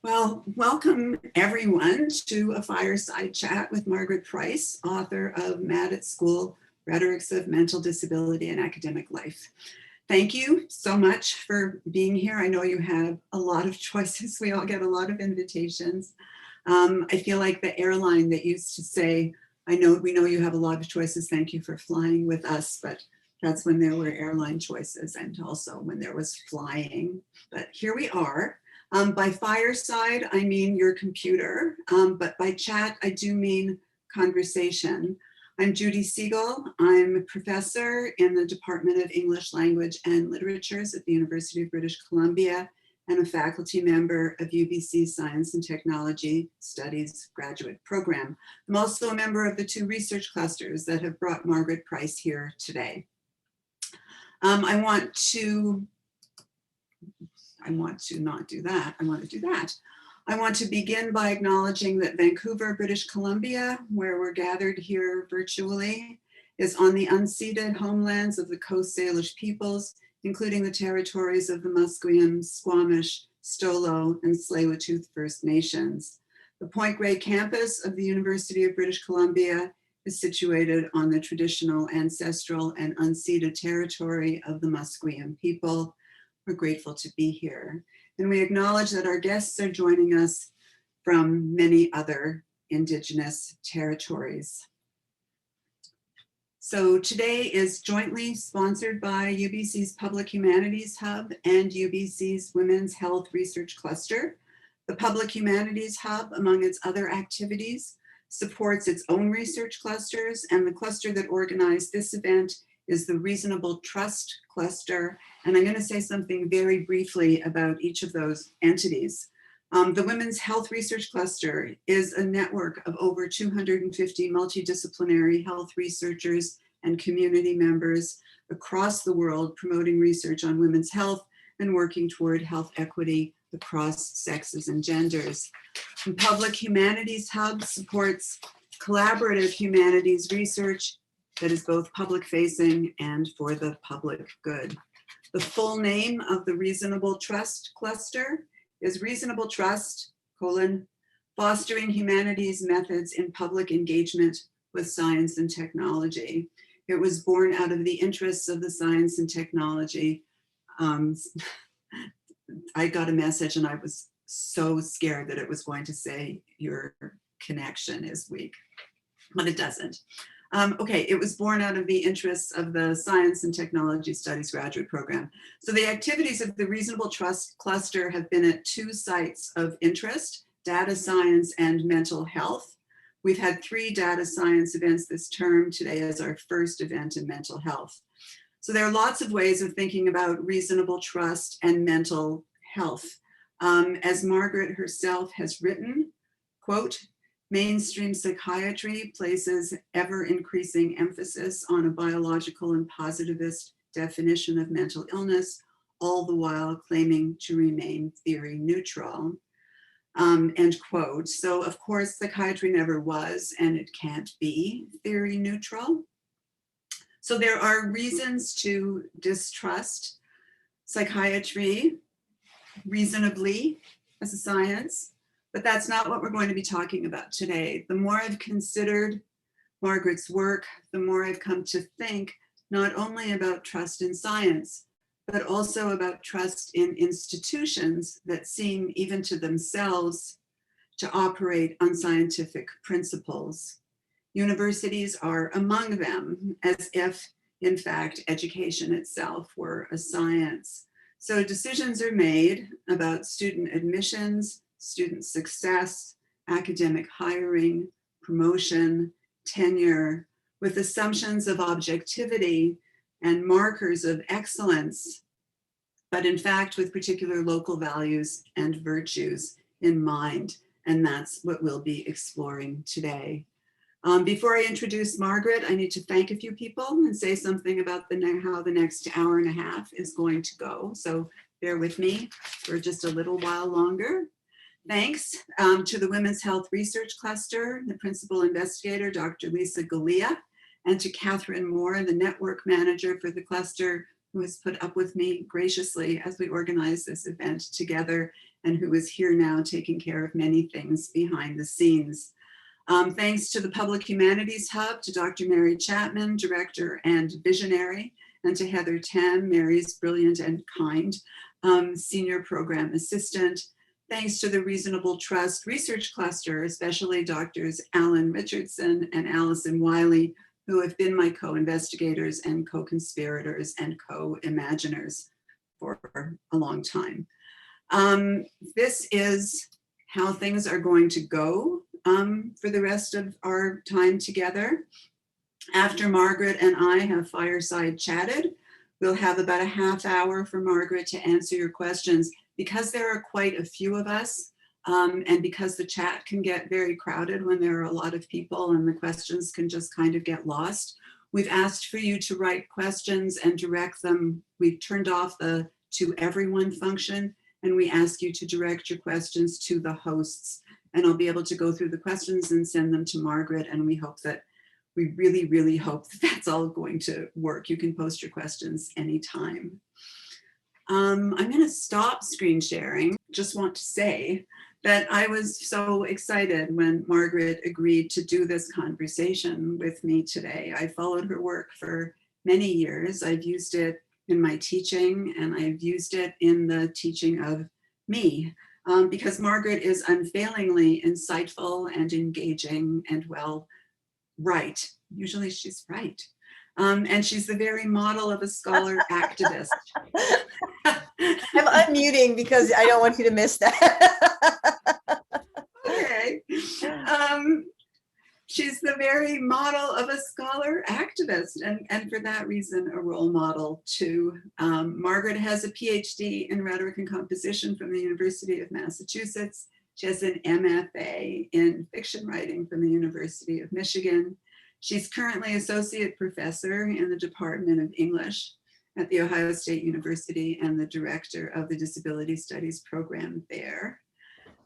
Well, welcome everyone to a fireside chat with Margaret Price, author of Mad at School, Rhetorics of Mental Disability and Academic Life. Thank you so much for being here. I know you have a lot of choices. We all get a lot of invitations. I feel like the airline that used to say, we know you have a lot of choices. Thank you for flying with us. But that's when there were airline choices and also when there was flying. But here we are. By fireside, I mean your computer, but by chat, I do mean conversation. I'm Judy Segal. I'm a professor in the Department of English Language and Literatures at the University of British Columbia and a faculty member of UBC Science and Technology Studies graduate program. I'm also a member of the two research clusters that have brought Margaret Price here today. I want to begin by acknowledging that Vancouver, British Columbia, where we're gathered here virtually, is on the unceded homelands of the Coast Salish peoples, including the territories of the Musqueam, Squamish, Stolo, and Tsleil-Waututh First Nations. The Point Grey campus of the University of British Columbia is situated on the traditional, ancestral, and unceded territory of the Musqueam people. We're grateful to be here. And we acknowledge that our guests are joining us from many other Indigenous territories. So today is jointly sponsored by UBC's Public Humanities Hub and UBC's Women's Health Research Cluster. The Public Humanities Hub, among its other activities, supports its own research clusters, and the cluster that organized this event is the Reasonable Trust Cluster. And I'm going to say something very briefly about each of those entities. The Women's Health Research Cluster is a network of over 250 multidisciplinary health researchers and community members across the world promoting research on women's health and working toward health equity across sexes and genders. The Public Humanities Hub supports collaborative humanities research that is both public-facing and for the public good. The full name of the Reasonable Trust Cluster is Reasonable Trust, Fostering Humanities Methods in Public Engagement with Science and Technology. It was born out of the interests of the science and technology. I got a message and I was so scared that it was going to say your connection is weak, but it doesn't. Okay, it was born out of the interests of the Science and Technology Studies graduate program. So the activities of the Reasonable Trust Cluster have been at two sites of interest, data science and mental health. We've had 3 data science events this term. Today is our first event in mental health. So there are lots of ways of thinking about reasonable trust and mental health. As Margaret herself has written, quote, mainstream psychiatry places ever-increasing emphasis on a biological and positivist definition of mental illness, all the while claiming to remain theory neutral, end quote. So of course, psychiatry never was, and it can't be theory neutral. So there are reasons to distrust psychiatry reasonably as a science, but that's not what we're going to be talking about today. The more I've considered Margaret's work, the more I've come to think not only about trust in science, but also about trust in institutions that seem, even to themselves, to operate on scientific principles. Universities are among them, as if, in fact, education itself were a science. So decisions are made about student admissions, student success, academic hiring, promotion, tenure, with assumptions of objectivity and markers of excellence, but in fact with particular local values and virtues in mind. And that's what we'll be exploring today. Before I introduce Margaret, I need to thank a few people and say something about how the next hour and a half is going to go. So bear with me for just a little while longer. Thanks to the Women's Health Research Cluster, the principal investigator, Dr. Lisa Galea, and to Catherine Moore, the network manager for the cluster, who has put up with me graciously as we organize this event together, and who is here now taking care of many things behind the scenes. Thanks to the Public Humanities Hub, to Dr. Mary Chapman, Director and Visionary, and to Heather Tam, Mary's brilliant and kind Senior Program Assistant. Thanks to the Reasonable Trust Research Cluster, especially Drs. Alan Richardson and Allison Wiley, who have been my co-investigators and co-conspirators and co-imaginers for a long time. This is how things are going to go for the rest of our time together. After Margaret and I have fireside chatted, we'll have about a half hour for Margaret to answer your questions. Because there are quite a few of us, and because the chat can get very crowded when there are a lot of people and the questions can just kind of get lost, we've asked for you to write questions and direct them. We've turned off the to everyone function, and we ask you to direct your questions to the hosts. And I'll be able to go through the questions and send them to Margaret, and we really, really hope that that's all going to work. You can post your questions anytime. I'm going to stop screen sharing. Just want to say that I was so excited when Margaret agreed to do this conversation with me today. I followed her work for many years. I've used it in my teaching, and I've used it in the teaching of me, because Margaret is unfailingly insightful and engaging and, well, right. Usually she's right. And she's the very model of a scholar activist. I'm unmuting because I don't want you to miss that. Okay. She's the very model of a scholar activist, and for that reason, a role model too. Margaret has a PhD in rhetoric and composition from the University of Massachusetts. She has an MFA in fiction writing from the University of Michigan. She's currently associate professor in the Department of English at The Ohio State University and the director of the Disabilities Studies program there.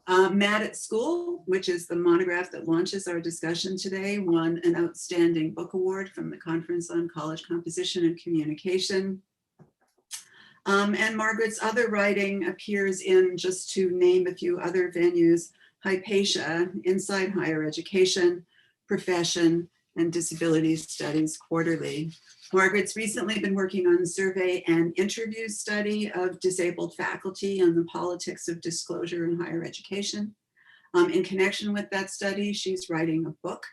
Mad at School, which is the monograph that launches our discussion today, won an outstanding book award from the Conference on College Composition and Communication. And Margaret's other writing appears in, just to name a few other venues, Hypatia, Inside Higher Education, Profession, and Disabilities Studies Quarterly. Margaret's recently been working on survey and interview study of disabled faculty and the politics of disclosure in higher education. In connection with that study, she's writing a book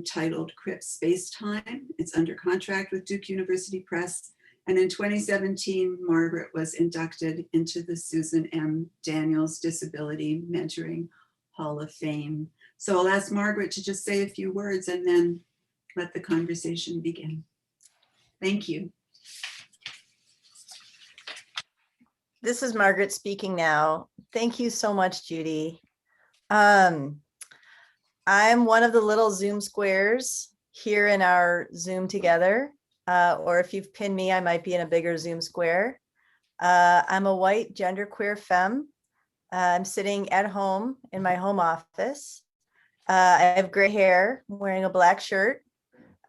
titled Crip Space Time. It's under contract with Duke University Press. And in 2017, Margaret was inducted into the Susan M. Daniels Disability Mentoring Hall of Fame. So I'll ask Margaret to just say a few words and then let the conversation begin. Thank you. This is Margaret speaking now. Thank you so much, Judy. I'm one of the little Zoom squares here in our Zoom together, or if you've pinned me, I might be in a bigger Zoom square. I'm a white genderqueer femme. I'm sitting at home in my home office. I have gray hair, I'm wearing a black shirt.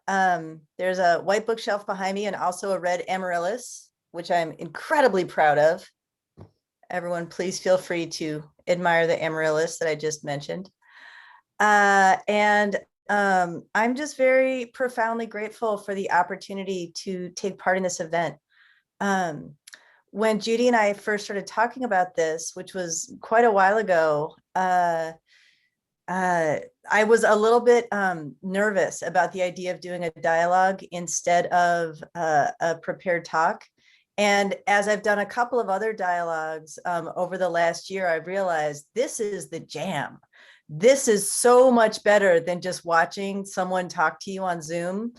There's a white bookshelf behind me and also a red amaryllis, which I'm incredibly proud of. Everyone, please feel free to admire the amaryllis that I just mentioned. And I'm just very profoundly grateful for the opportunity to take part in this event. When Judy and I first started talking about this, which was quite a while ago, I was a little bit nervous about the idea of doing a dialogue instead of a prepared talk. And as I've done a couple of other dialogues over the last year, I've realized this is the jam. This is so much better than just watching someone talk to you on Zoom.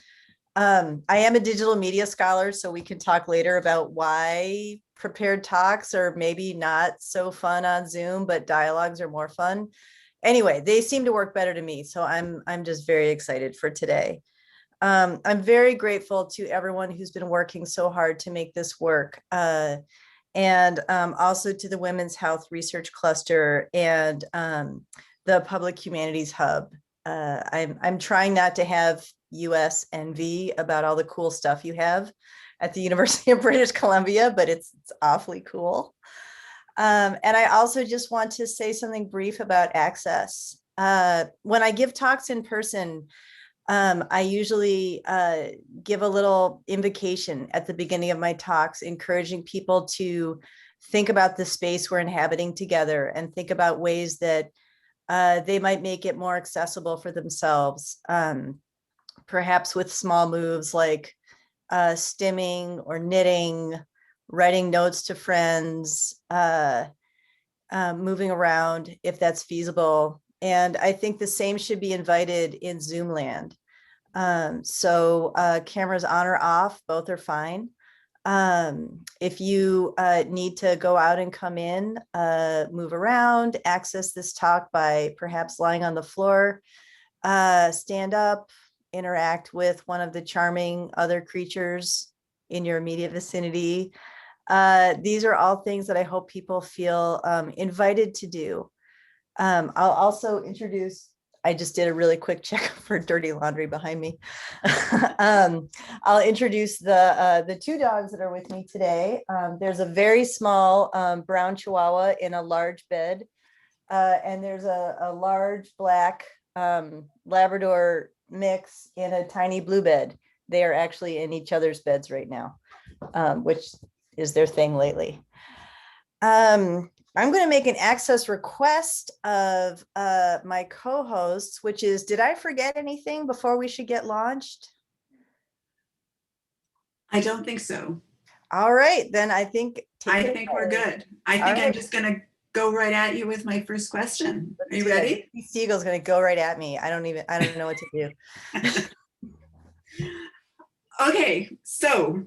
I am a digital media scholar, so we can talk later about why prepared talks are maybe not so fun on Zoom, but dialogues are more fun. Anyway, they seem to work better to me, so I'm just very excited for today. I'm very grateful to everyone who's been working so hard to make this work, and also to the Women's Health Research Cluster and the Public Humanities Hub. I'm trying not to have US envy about all the cool stuff you have at the University of British Columbia, but it's awfully cool. And I also just want to say something brief about access. When I give talks in person, I usually give a little invocation at the beginning of my talks, encouraging people to think about the space we're inhabiting together and think about ways that they might make it more accessible for themselves, perhaps with small moves like stimming or knitting, writing notes to friends, moving around if that's feasible. And I think the same should be invited in Zoom land. So cameras on or off, both are fine. If you need to go out and come in, move around, access this talk by perhaps lying on the floor, stand up, interact with one of the charming other creatures in your immediate vicinity. These are all things that I hope people feel invited to do. I'll also introduce, I just did a really quick check for dirty laundry behind me. I'll introduce the two dogs that are with me today. There's a very small brown Chihuahua in a large bed, and there's a large black Labrador mix in a tiny blue bed. They are actually in each other's beds right now, which is their thing lately. I'm going to make an access request of my co-hosts, which is, did I forget anything before we should get launched? I don't think so. All right, then I think we're good. I think I'm just going to go right at you with my first question. Are you ready? Segal's going to go right at me. I don't know what to do. Okay, so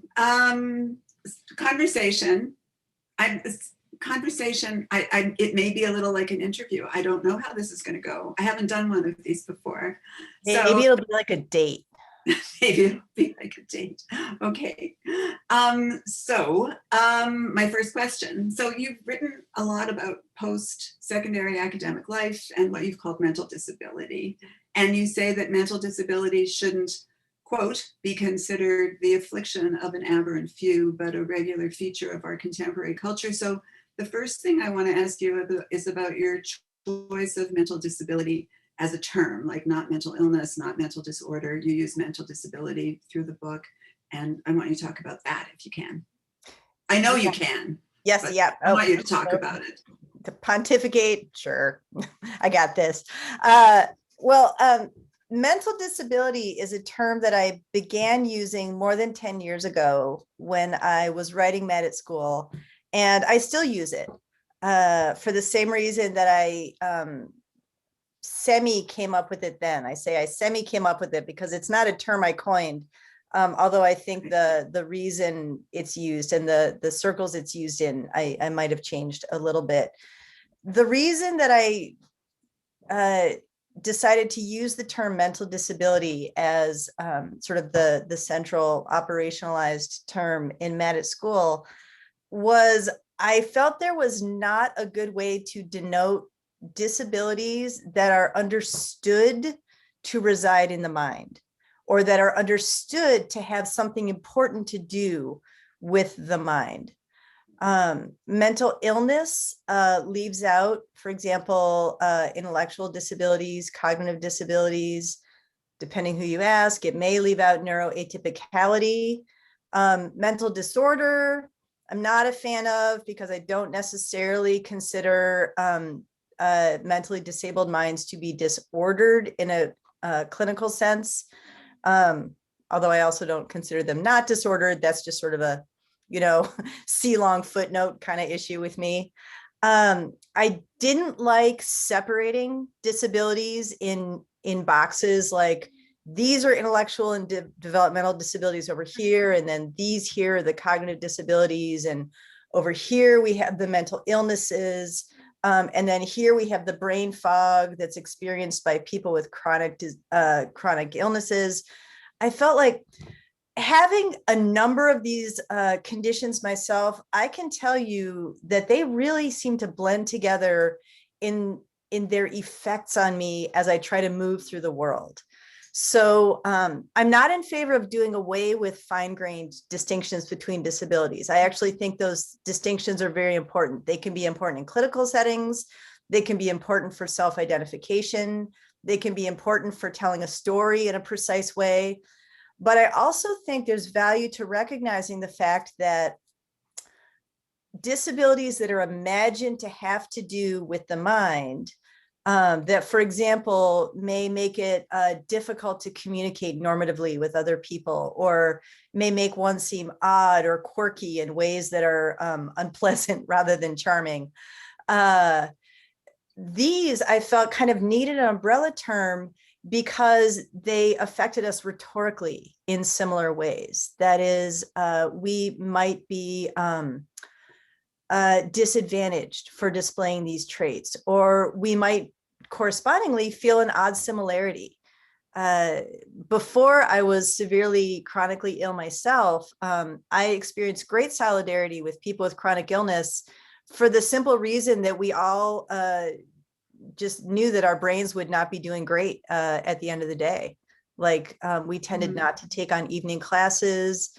conversation. It may be a little like an interview. I don't know how this is going to go. I haven't done one of these before. Maybe it'll be like a date. Maybe it'll be like a date. Okay. My first question. So you've written a lot about post-secondary academic life and what you've called mental disability. And you say that mental disability shouldn't, quote, be considered the affliction of an aberrant few, but a regular feature of our contemporary culture. So the first thing I want to ask you is about your choice of mental disability as a term, like not mental illness, not mental disorder. You use mental disability through the book. And I want you to talk about that if you can. I know you can. Yes, yeah. I want you to talk about it. To pontificate, sure. I got this. Mental disability is a term that I began using more than 10 years ago when I was writing med at school, and I still use it for the same reason that I semi came up with it then. I say I semi came up with it because it's not a term I coined, although I think the reason it's used and the circles it's used in, I might have changed a little bit. The reason that I decided to use the term mental disability as sort of the central operationalized term in med at school was I felt there was not a good way to denote disabilities that are understood to reside in the mind, or that are understood to have something important to do with the mind. Mental illness leaves out, for example, intellectual disabilities, cognitive disabilities. Depending who you ask, it may leave out neuroatypicality. Mental disorder, I'm not a fan of because I don't necessarily consider mentally disabled minds to be disordered in a clinical sense. Although I also don't consider them not disordered. That's just sort of a, C-long footnote kind of issue with me. I didn't like separating disabilities in boxes like these are intellectual and developmental disabilities over here, and then these here are the cognitive disabilities, and over here we have the mental illnesses, and then here we have the brain fog that's experienced by people with chronic illnesses. I felt like having a number of these conditions myself, I can tell you that they really seem to blend together in their effects on me as I try to move through the world. So I'm not in favor of doing away with fine-grained distinctions between disabilities. I actually think those distinctions are very important. They can be important in clinical settings. They can be important for self-identification. They can be important for telling a story in a precise way. But I also think there's value to recognizing the fact that disabilities that are imagined to have to do with the mind, that, for example, may make it difficult to communicate normatively with other people, or may make one seem odd or quirky in ways that are unpleasant rather than charming. These I felt kind of needed an umbrella term because they affected us rhetorically in similar ways. That is, we might be disadvantaged for displaying these traits, or we might correspondingly feel an odd similarity. Before I was severely chronically ill myself, I experienced great solidarity with people with chronic illness for the simple reason that we all just knew that our brains would not be doing great at the end of the day. Like we tended not to take on evening classes.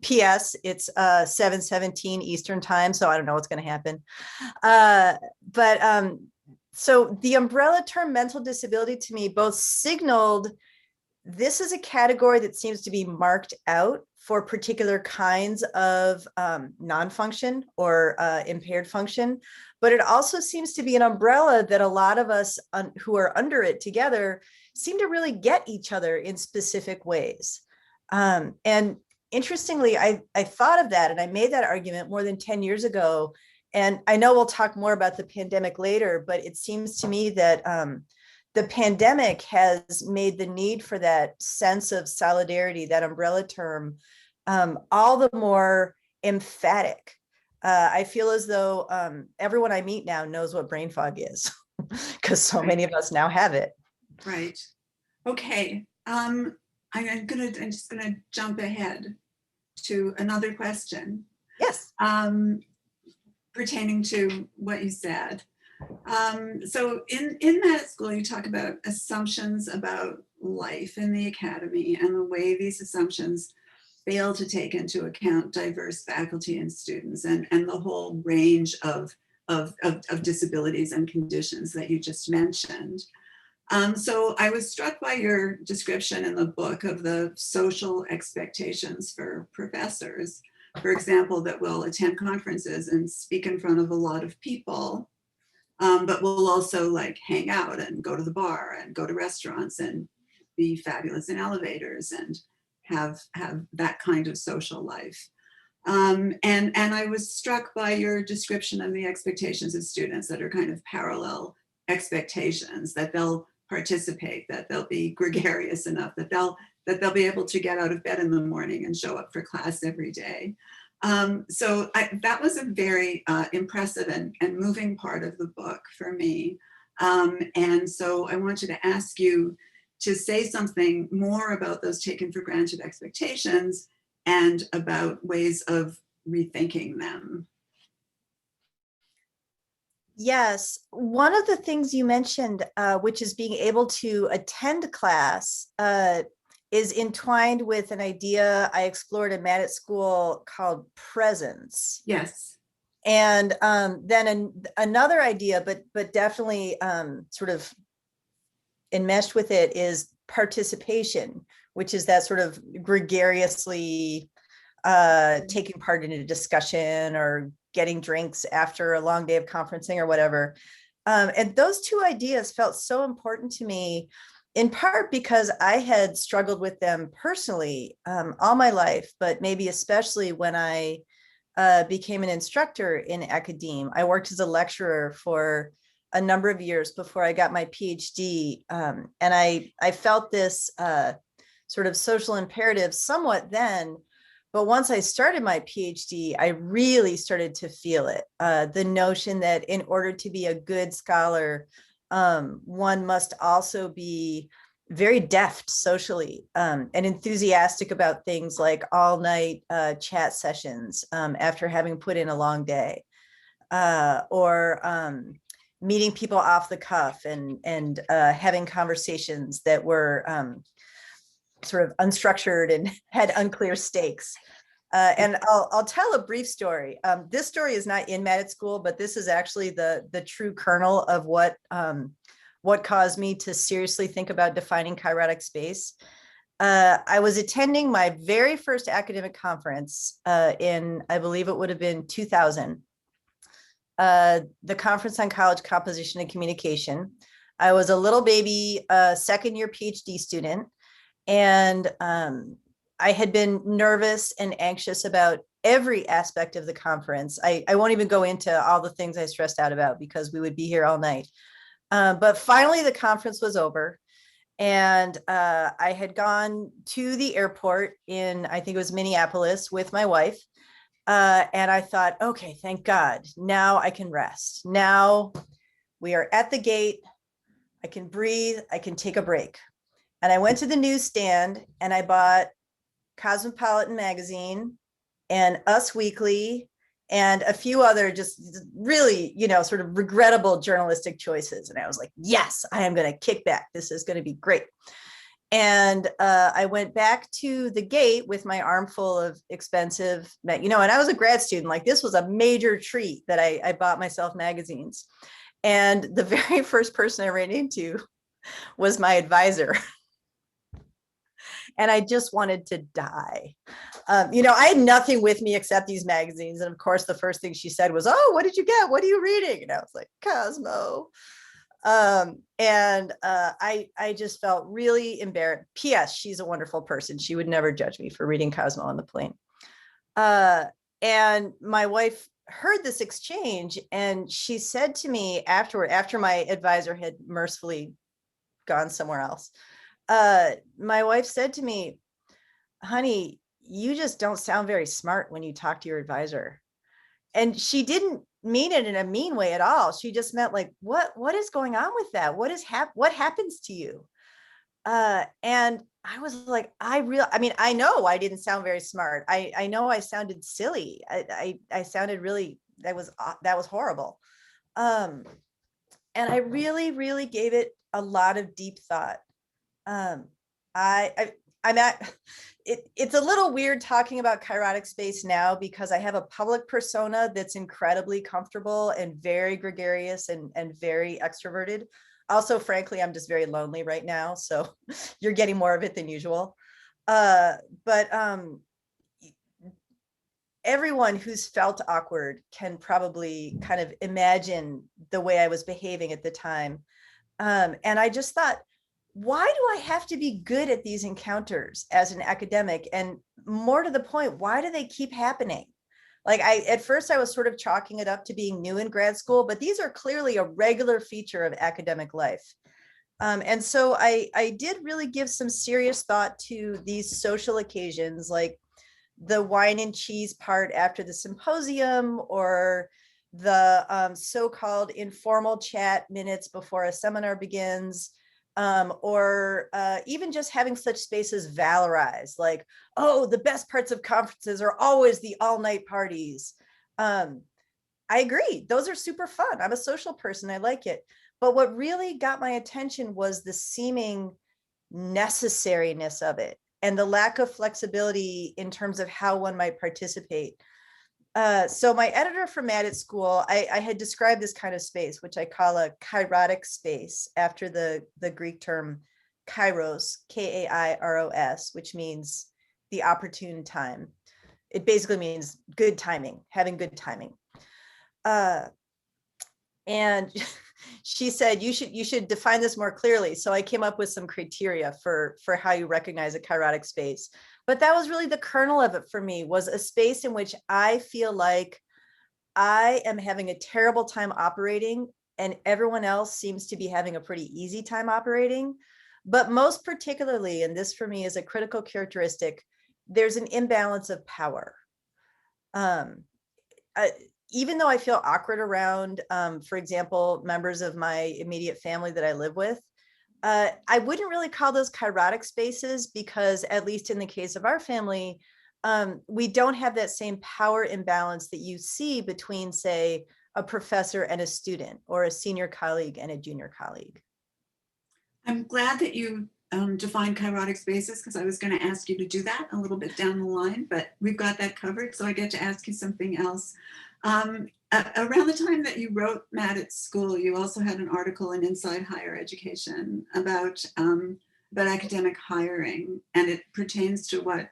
P.S. It's 7:17 Eastern time, so I don't know what's going to happen. So the umbrella term mental disability to me both signaled this is a category that seems to be marked out for particular kinds of non-function or impaired function, but it also seems to be an umbrella that a lot of us who are under it together seem to really get each other in specific ways. And interestingly, I thought of that and I made that argument more than 10 years ago. And I know we'll talk more about the pandemic later, but it seems to me that the pandemic has made the need for that sense of solidarity, that umbrella term, all the more emphatic. I feel as though everyone I meet now knows what brain fog is because so many of us now have it. Right. Okay. I'm just gonna jump ahead to another question. Yes. Pertaining to what you said. So in that school, you talk about assumptions about life in the academy and the way these assumptions fail to take into account diverse faculty and students and the whole range of disabilities and conditions that you just mentioned. So I was struck by your description in the book of the social expectations for professors, for example, that will attend conferences and speak in front of a lot of people, but will also like hang out and go to the bar and go to restaurants and be fabulous in elevators and have that kind of social life. And I was struck by your description of the expectations of students that are kind of parallel expectations, that they'll participate, that they'll be gregarious enough, that they'll be able to get out of bed in the morning and show up for class every day. So that was a very impressive and moving part of the book for me. And so I wanted to ask you to say something more about those taken for granted expectations and about ways of rethinking them. Yes, one of the things you mentioned, which is being able to attend class, is entwined with an idea I explored in Matt at school called presence. Yes. And then another idea, but definitely sort of enmeshed with it, is participation, which is that sort of gregariously taking part in a discussion or getting drinks after a long day of conferencing or whatever. And those two ideas felt so important to me, in part because I had struggled with them personally all my life, but maybe especially when I became an instructor in Academe. I worked as a lecturer for a number of years before I got my PhD. And I felt this sort of social imperative somewhat then, but once I started my PhD, I really started to feel it. The notion that in order to be a good scholar, one must also be very deft socially and enthusiastic about things like all night chat sessions after having put in a long day, or meeting people off the cuff and having conversations that were sort of unstructured and had unclear stakes. And I'll tell a brief story. This story is not in Med School, but this is actually the true kernel of what caused me to seriously think about defining kairotic space. I was attending my very first academic conference in, I believe it would have been 2000, the Conference on College Composition and Communication. I was a little baby second year PhD student, and I had been nervous and anxious about every aspect of the conference. I won't even go into all the things I stressed out about because we would be here all night. But finally, the conference was over. And I had gone to the airport in, I think it was Minneapolis, with my wife. And I thought, okay, thank God, now I can rest. Now we are at the gate. I can breathe. I can take a break. And I went to the newsstand and I bought Cosmopolitan magazine and Us Weekly and a few other just really, sort of regrettable journalistic choices. And I was like, yes, I am going to kick back. This is going to be great. And I went back to the gate with my armful of expensive, and I was a grad student. Like, this was a major treat that I bought myself magazines. And the very first person I ran into was my advisor. And I just wanted to die. I had nothing with me except these magazines. And of course, the first thing she said was, oh, what did you get? What are you reading? And I was like, Cosmo. I just felt really embarrassed. P.S. She's a wonderful person. She would never judge me for reading Cosmo on the plane. And my wife heard this exchange and she said to me after my advisor had mercifully gone somewhere else, my wife said to me, honey, you just don't sound very smart when you talk to your advisor. And she didn't mean it in a mean way at all. She just meant like, what is going on with that? What happens to you? And I was like, I know I didn't sound very smart. I know I sounded silly. I sounded really, that was horrible. And I really, really gave it a lot of deep thought. It's a little weird talking about kairotic space now because I have a public persona that's incredibly comfortable and very gregarious and very extroverted. Also, frankly, I'm just very lonely right now. So you're getting more of it than usual. But everyone who's felt awkward can probably kind of imagine the way I was behaving at the time. And I just thought, why do I have to be good at these encounters as an academic? And more to the point, why do they keep happening? Like at first I was sort of chalking it up to being new in grad school, but these are clearly a regular feature of academic life. And so I did really give some serious thought to these social occasions, like the wine and cheese part after the symposium, or the so-called informal chat minutes before a seminar begins. Or even just having such spaces valorize, like, oh, the best parts of conferences are always the all-night parties. I agree. Those are super fun. I'm a social person. I like it. But what really got my attention was the seeming necessariness of it and the lack of flexibility in terms of how one might participate. So my editor for Med School, I had described this kind of space, which I call a kairotic space, after the Greek term kairos, K-A-I-R-O-S, which means the opportune time. It basically means good timing, having good timing. And she said, you should define this more clearly. So I came up with some criteria for how you recognize a kairotic space. But that was really the kernel of it for me, was a space in which I feel like I am having a terrible time operating and everyone else seems to be having a pretty easy time operating. But most particularly, and this for me is a critical characteristic, there's an imbalance of power. Even though I feel awkward around, for example, members of my immediate family that I live with, I wouldn't really call those kairotic spaces because, at least in the case of our family, we don't have that same power imbalance that you see between, say, a professor and a student, or a senior colleague and a junior colleague. I'm glad that you defined kairotic spaces, because I was going to ask you to do that a little bit down the line, but we've got that covered, so I get to ask you something else. Around the time that you wrote Matt at School, you also had an article in Inside Higher Education about academic hiring, and it pertains to what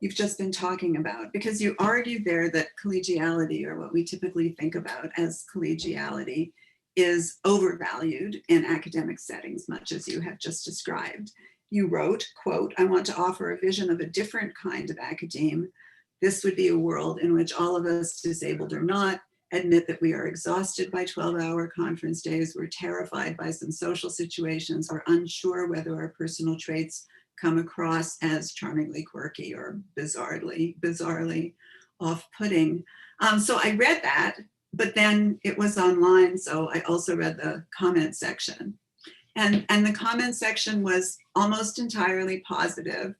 you've just been talking about, because you argued there that collegiality, or what we typically think about as collegiality, is overvalued in academic settings, much as you have just described. You wrote, quote, "I want to offer a vision of a different kind of academe. This would be a world in which all of us, disabled or not, admit that we are exhausted by 12-hour conference days, we're terrified by some social situations, or unsure whether our personal traits come across as charmingly quirky or bizarrely off-putting." So I read that, but then it was online, so I also read the comment section. And the comment section was almost entirely positive,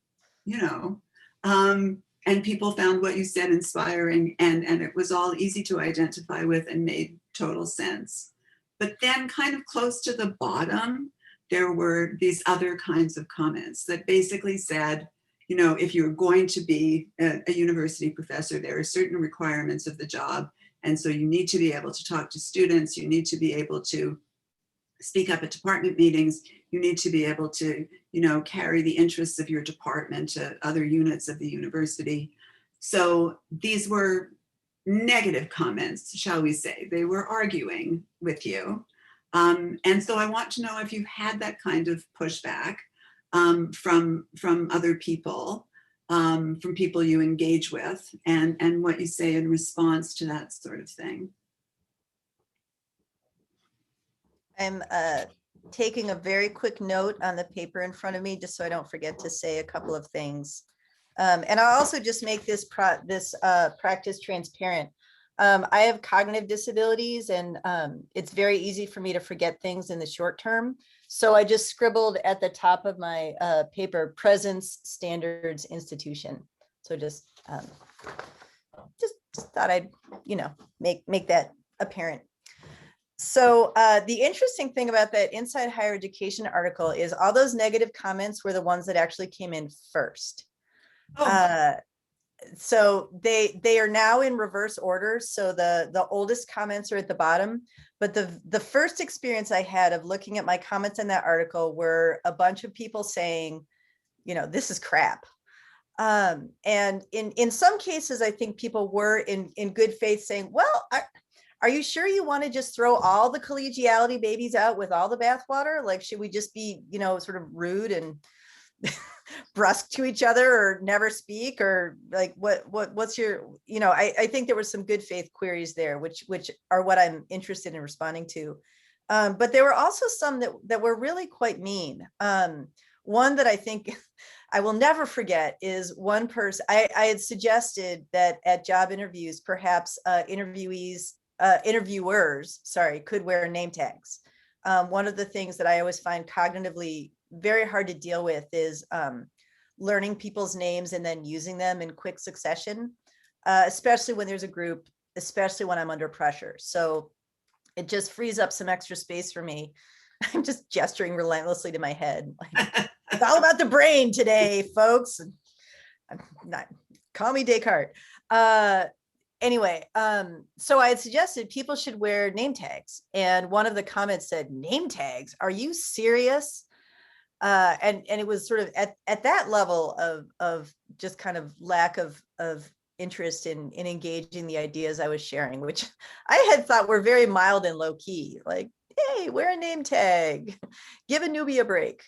you know, and people found what you said inspiring, and it was all easy to identify with and made total sense. But then kind of close to the bottom, there were these other kinds of comments that basically said, you know, if you're going to be a university professor, there are certain requirements of the job. And so you need to be able to talk to students, you need to be able to speak up at department meetings, you need to be able to, you know, carry the interests of your department to other units of the university. So these were negative comments, shall we say. They were arguing with you. And so I want to know if you've had that kind of pushback from other people, from people you engage with, and what you say in response to that sort of thing. I'm taking a very quick note on the paper in front of me, just so I don't forget to say a couple of things. And I'll also just make this practice transparent. I have cognitive disabilities, and it's very easy for me to forget things in the short term. So I just scribbled at the top of my paper, Presence Standards Institution. So just thought I'd, you know, make that apparent. So the interesting thing about that Inside Higher Education article is all those negative comments were the ones that actually came in first. Oh. So they are now in reverse order. So the oldest comments are at the bottom, but the first experience I had of looking at my comments in that article were a bunch of people saying, you know, this is crap. And in some cases, I think people were in good faith saying, well, are you sure you want to just throw all the collegiality babies out with all the bathwater? Like, should we just be, you know, sort of rude and brusque to each other, or never speak, or like what's your, you know, I think there were some good faith queries there, which are what I'm interested in responding to. But there were also some that were really quite mean. One that I think I will never forget is one person, I had suggested that at job interviews, perhaps interviewers could wear name tags. One of the things that I always find cognitively very hard to deal with is learning people's names and then using them in quick succession, especially when there's a group, especially when I'm under pressure. So it just frees up some extra space for me. I'm just gesturing relentlessly to my head. Like, it's all about the brain today, folks. I'm not, call me Descartes. Anyway, so I had suggested people should wear name tags. And one of the comments said, name tags? Are you serious? And it was sort of at that level of just kind of lack of interest in engaging the ideas I was sharing, which I had thought were very mild and low key, like, hey, wear a name tag, give a newbie a break.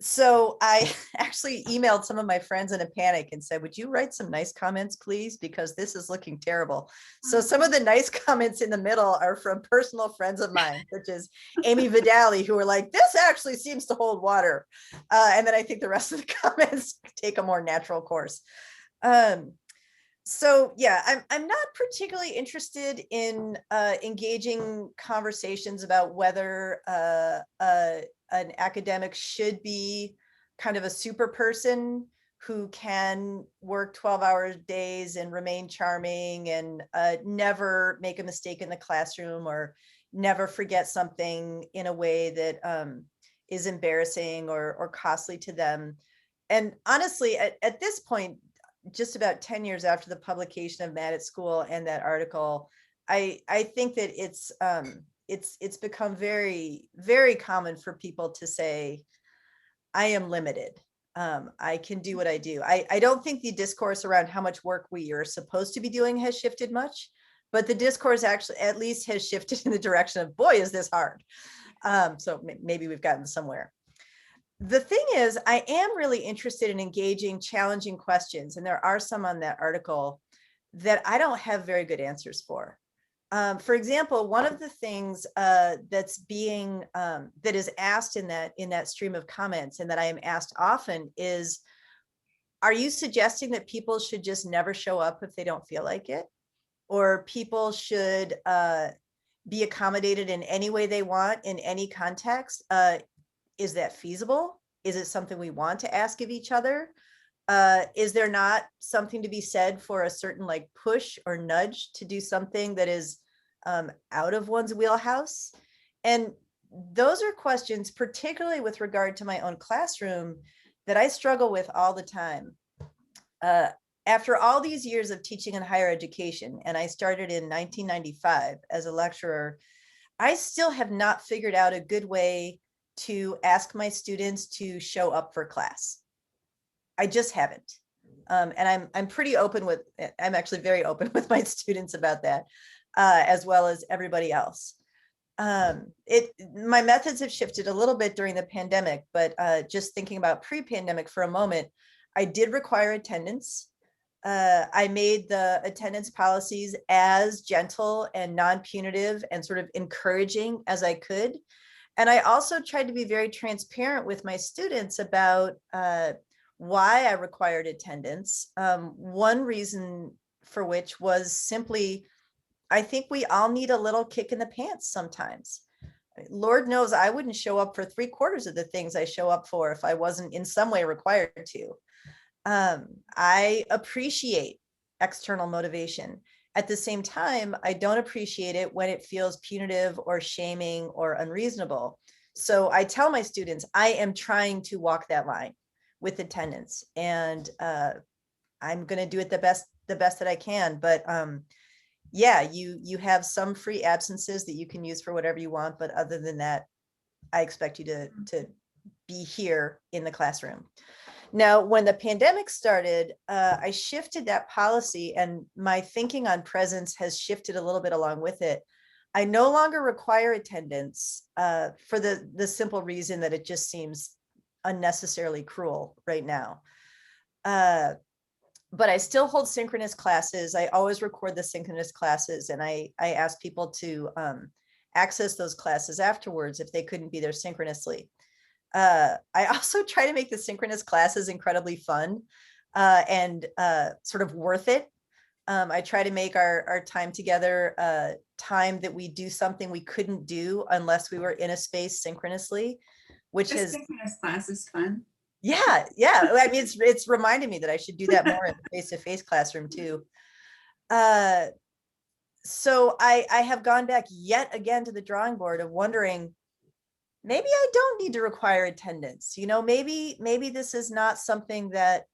So I actually emailed some of my friends in a panic and said, would you write some nice comments, please? Because this is looking terrible. So some of the nice comments in the middle are from personal friends of mine, such as Amy Vidali, who were like, this actually seems to hold water. And then I think the rest of the comments take a more natural course. So yeah, I'm not particularly interested in engaging conversations about whether an academic should be kind of a super person who can work 12-hour days and remain charming and never make a mistake in the classroom or never forget something in a way that is embarrassing or costly to them. And honestly, at this point, just about 10 years after the publication of Mad at School and that article, I think that it's become very, very common for people to say, I am limited. I can do what I do. I don't think the discourse around how much work we are supposed to be doing has shifted much, but the discourse actually at least has shifted in the direction of, boy, is this hard. So maybe we've gotten somewhere. The thing is, I am really interested in engaging challenging questions, and there are some on that article that I don't have very good answers for. For example, one of the things that's being that is asked in that stream of comments, and that I am asked often, is, are you suggesting that people should just never show up if they don't feel like it, or people should be accommodated in any way they want in any context? Is that feasible? Is it something we want to ask of each other? Is there not something to be said for a certain like push or nudge to do something that is out of one's wheelhouse? And those are questions, particularly with regard to my own classroom, that I struggle with all the time. After all these years of teaching in higher education, and I started in 1995 as a lecturer, I still have not figured out a good way to ask my students to show up for class. I just haven't. And I'm pretty open with, I'm actually very open with my students about that, as well as everybody else. My methods have shifted a little bit during the pandemic, but just thinking about pre-pandemic for a moment, I did require attendance. I made the attendance policies as gentle and non-punitive and sort of encouraging as I could. And I also tried to be very transparent with my students about why I required attendance. One reason for which was simply, I think we all need a little kick in the pants sometimes. Lord knows I wouldn't show up for 3/4 of the things I show up for if I wasn't in some way required to. I appreciate external motivation. At the same time, I don't appreciate it when it feels punitive or shaming or unreasonable. So I tell my students, I am trying to walk that line with attendance, and I'm going to do it the best that I can. But yeah, you have some free absences that you can use for whatever you want. But other than that, I expect you to be here in the classroom. Now, when the pandemic started, I shifted that policy, and my thinking on presence has shifted a little bit along with it. I no longer require attendance for the simple reason that it just seems unnecessarily cruel right now. But I still hold synchronous classes. I always record the synchronous classes, and I ask people to access those classes afterwards if they couldn't be there synchronously. I also try to make the synchronous classes incredibly fun and sort of worth it. I try to make our time together time that we do something we couldn't do unless we were in a space synchronously, which has synchronous class is fun. Yeah. I mean, it's reminded me that I should do that more in the face-to-face classroom too. So I have gone back yet again to the drawing board of wondering, maybe I don't need to require attendance. Maybe this is not something that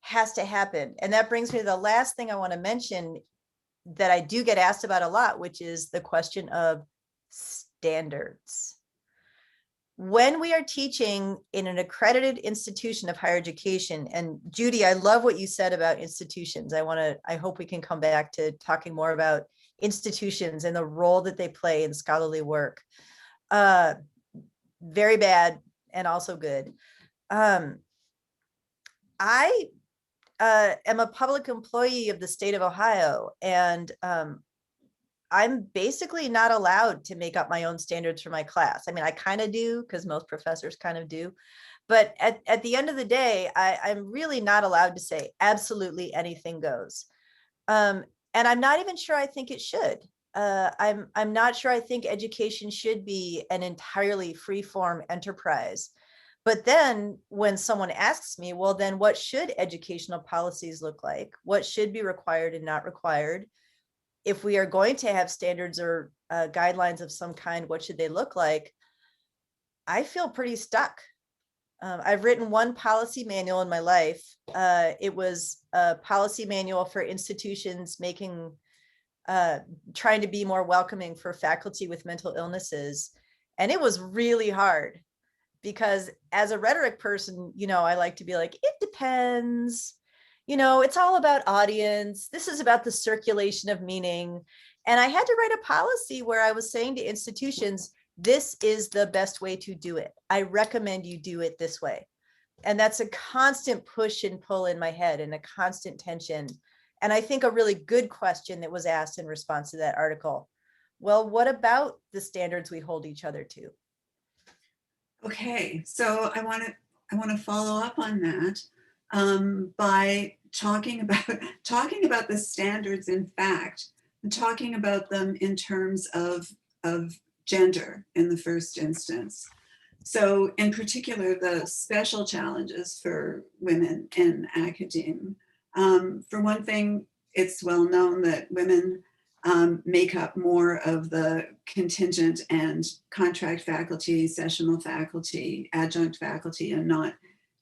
has to happen. And that brings me to the last thing I want to mention that I do get asked about a lot, which is the question of standards. When we are teaching in an accredited institution of higher education, and Judy, I love what you said about institutions. I hope we can come back to talking more about institutions and the role that they play in scholarly work. Very bad and also good. I am a public employee of the state of Ohio, and I'm basically not allowed to make up my own standards for my class. I mean, I kind of do, because most professors kind of do. But at the end of the day, I'm really not allowed to say absolutely anything goes. And I'm not even sure I think it should. I'm not sure I think education should be an entirely free-form enterprise. But then when someone asks me, well, then what should educational policies look like? What should be required and not required? If we are going to have standards or guidelines of some kind, what should they look like? I feel pretty stuck. I've written one policy manual in my life. It was a policy manual for institutions trying to be more welcoming for faculty with mental illnesses. And it was really hard because as a rhetoric person, I like to be like, it depends. It's all about audience. This is about the circulation of meaning. And I had to write a policy where I was saying to institutions, this is the best way to do it. I recommend you do it this way. And that's a constant push and pull in my head and a constant tension. And I think a really good question that was asked in response to that article, well, what about the standards we hold each other to? Okay, so I want to follow up on that by talking about the standards in fact, and talking about them in terms of gender in the first instance. So in particular, the special challenges for women in academe. For one thing, it's well known that women make up more of the contingent and contract faculty, sessional faculty, adjunct faculty, and not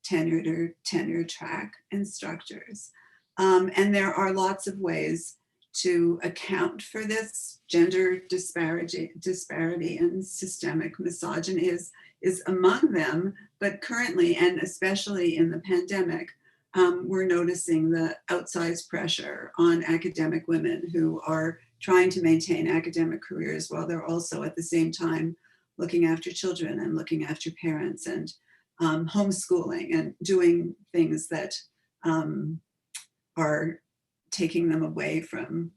tenured or tenure track instructors. And there are lots of ways to account for this gender disparity and systemic misogyny is among them, but currently, and especially in the pandemic, we're noticing the outsized pressure on academic women who are trying to maintain academic careers while they're also at the same time looking after children and looking after parents and homeschooling and doing things that are taking them away from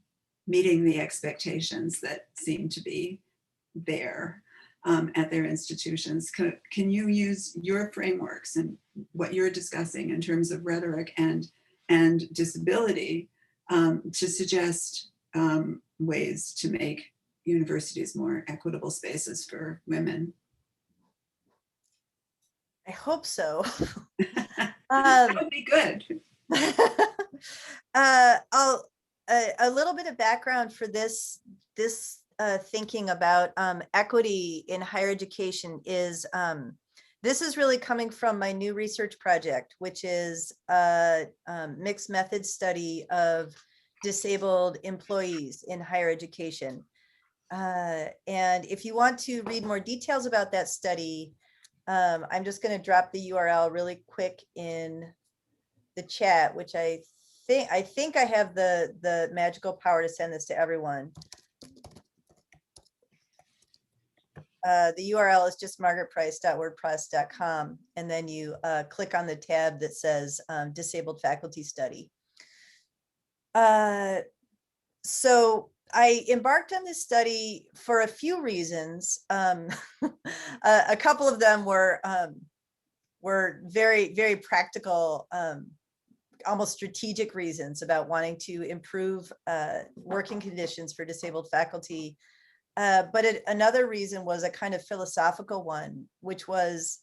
meeting the expectations that seem to be there at their institutions. Can you use your frameworks and what you're discussing in terms of rhetoric and disability to suggest ways to make universities more equitable spaces for women? I hope so. That would be good. A little bit of background for this thinking about equity in higher education is this is really coming from my new research project, which is a mixed method study of disabled employees in higher education. And if you want to read more details about that study, I'm just going to drop the URL really quick in the chat, which I think I have the magical power to send this to everyone. The URL is just margaretprice.wordpress.com, and then you click on the tab that says Disabled Faculty Study. So I embarked on this study for a few reasons. A couple of them were very, very practical, almost strategic reasons about wanting to improve working conditions for disabled faculty. But another reason was a kind of philosophical one, which was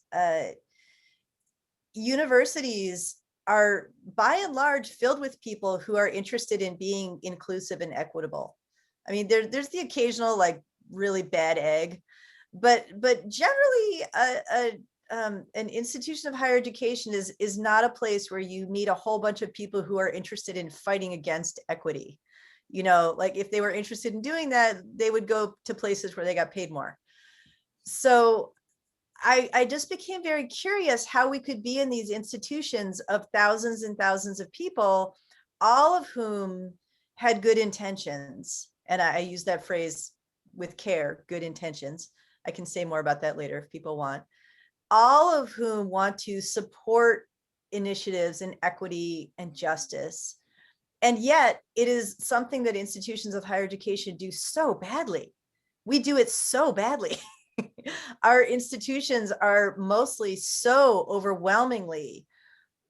universities are by and large filled with people who are interested in being inclusive and equitable. I mean, there's the occasional like really bad egg, but generally an institution of higher education is not a place where you meet a whole bunch of people who are interested in fighting against equity. Like if they were interested in doing that, they would go to places where they got paid more. So I just became very curious how we could be in these institutions of thousands and thousands of people, all of whom had good intentions. And I use that phrase with care, good intentions. I can say more about that later if people want. All of whom want to support initiatives in equity and justice. And yet it is something that institutions of higher education do so badly. We do it so badly. Our institutions are mostly so overwhelmingly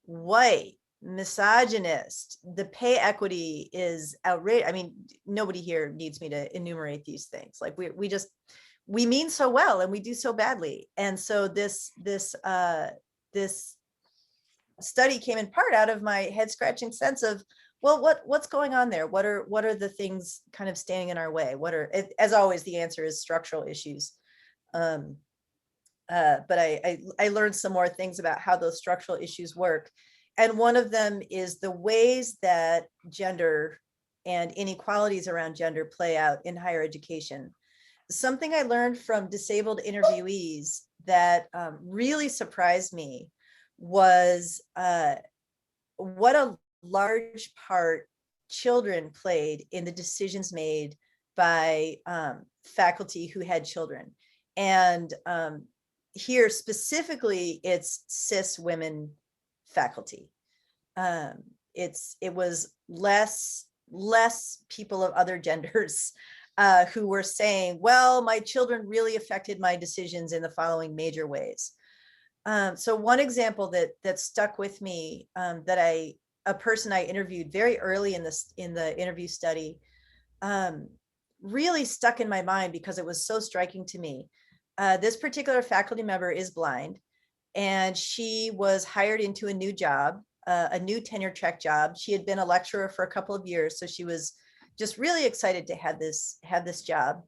white, misogynist. The pay equity is outrageous. I mean, nobody here needs me to enumerate these things. Like we mean so well and we do so badly. And so this this study came in part out of my head scratching sense of, well, what's going on there? What are the things kind of standing in our way? As always, the answer is structural issues. But I learned some more things about how those structural issues work. And one of them is the ways that gender and inequalities around gender play out in higher education. Something I learned from disabled interviewees that really surprised me was what a large part children played in the decisions made by faculty who had children. And here specifically, it's cis women faculty. It was less people of other genders who were saying, well, my children really affected my decisions in the following major ways. So one example that stuck with me, a person I interviewed very early in the interview study, really stuck in my mind because it was so striking to me. This particular faculty member is blind, and she was hired into a new job, a new tenure track job. She had been a lecturer for a couple of years, so she was just really excited to have this job.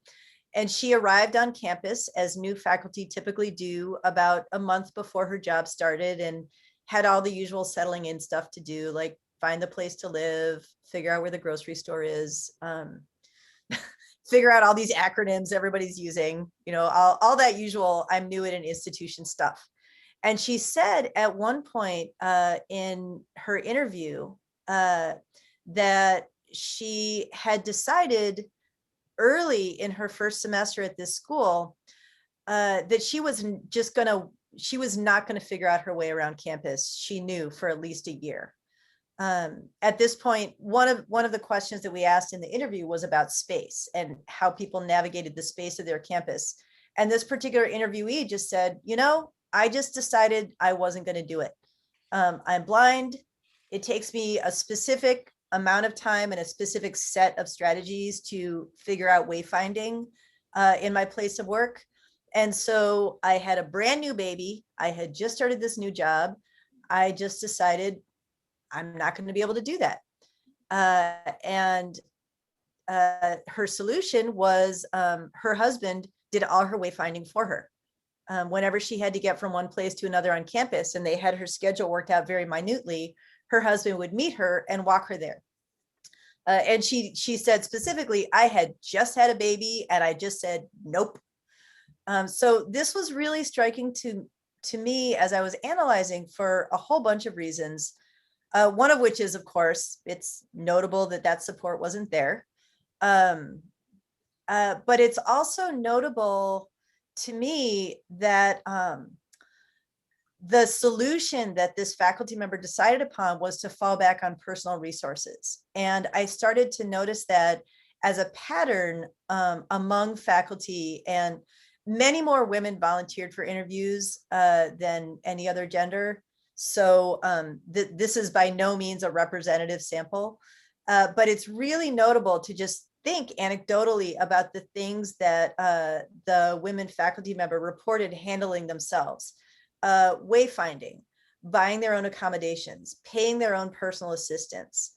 And she arrived on campus, as new faculty typically do, about a month before her job started, and had all the usual settling in stuff to do, like find the place to live, figure out where the grocery store is, figure out all these acronyms everybody's using, all that usual I'm new at an institution stuff. And she said at one point in her interview that she had decided early in her first semester at this school that she was not going to figure out her way around campus. She knew for at least a year. At this point, one of the questions that we asked in the interview was about space and how people navigated the space of their campus. And this particular interviewee just said, I just decided I wasn't going to do it. I'm blind. It takes me a specific amount of time and a specific set of strategies to figure out wayfinding in my place of work. And so I had a brand new baby. I had just started this new job. I just decided I'm not going to be able to do that. And her solution was her husband did all her wayfinding for her. Whenever she had to get from one place to another on campus, and they had her schedule worked out very minutely, her husband would meet her and walk her there. And she said specifically, I had just had a baby and I just said, nope. So this was really striking to me as I was analyzing for a whole bunch of reasons. One of which is, of course, it's notable that support wasn't there. But it's also notable to me that the solution that this faculty member decided upon was to fall back on personal resources. And I started to notice that as a pattern among faculty, and many more women volunteered for interviews than any other gender. So this is by no means a representative sample, but it's really notable to just think anecdotally about the things that the women faculty member reported handling themselves. Wayfinding, buying their own accommodations, paying their own personal assistants,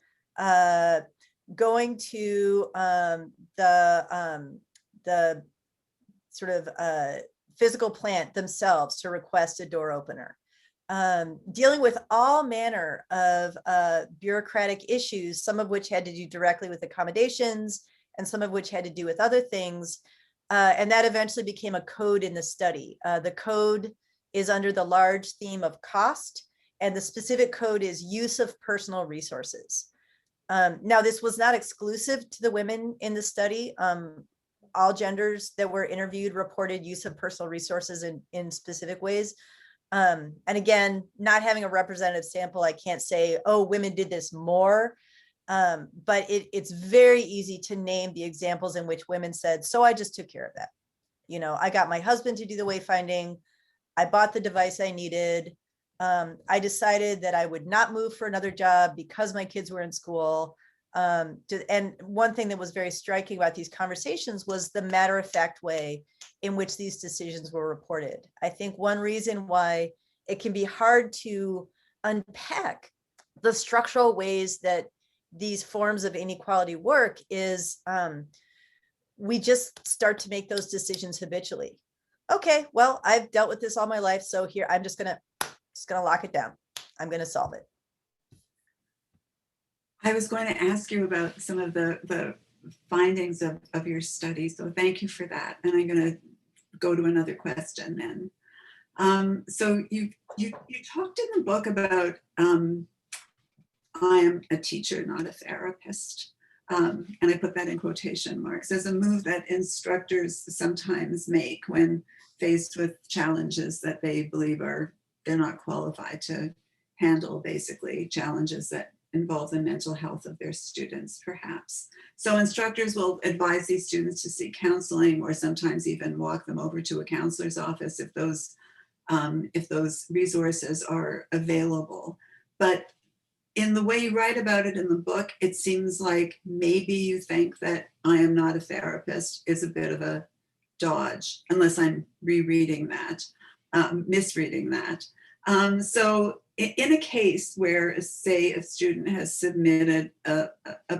going to the sort of physical plant themselves to request a door opener. Dealing with all manner of bureaucratic issues, some of which had to do directly with accommodations and some of which had to do with other things. And that eventually became a code in the study. The code is under the large theme of cost, and the specific code is use of personal resources. Now, this was not exclusive to the women in the study. All genders that were interviewed reported use of personal resources in specific ways. And again, not having a representative sample, I can't say, oh, women did this more, but it's very easy to name the examples in which women said, so I just took care of that. I got my husband to do the wayfinding. I bought the device I needed. I decided that I would not move for another job because my kids were in school. And one thing that was very striking about these conversations was the matter-of-fact way in which these decisions were reported. I think one reason why it can be hard to unpack the structural ways that these forms of inequality work is we just start to make those decisions habitually. Okay, well, I've dealt with this all my life, so here I'm just gonna lock it down. I'm gonna solve it. I was going to ask you about some of the findings of your study, so thank you for that. And I'm going to go to another question then. So you talked in the book about I am a teacher, not a therapist. And I put that in quotation marks as a move that instructors sometimes make when faced with challenges that they believe they're not qualified to handle, basically challenges that involve the mental health of their students, perhaps. So instructors will advise these students to seek counseling, or sometimes even walk them over to a counselor's office if those resources are available. But in the way you write about it in the book, it seems like maybe you think that I am not a therapist is a bit of a dodge, unless I'm rereading that, misreading that. So in a case where, say, a student has submitted a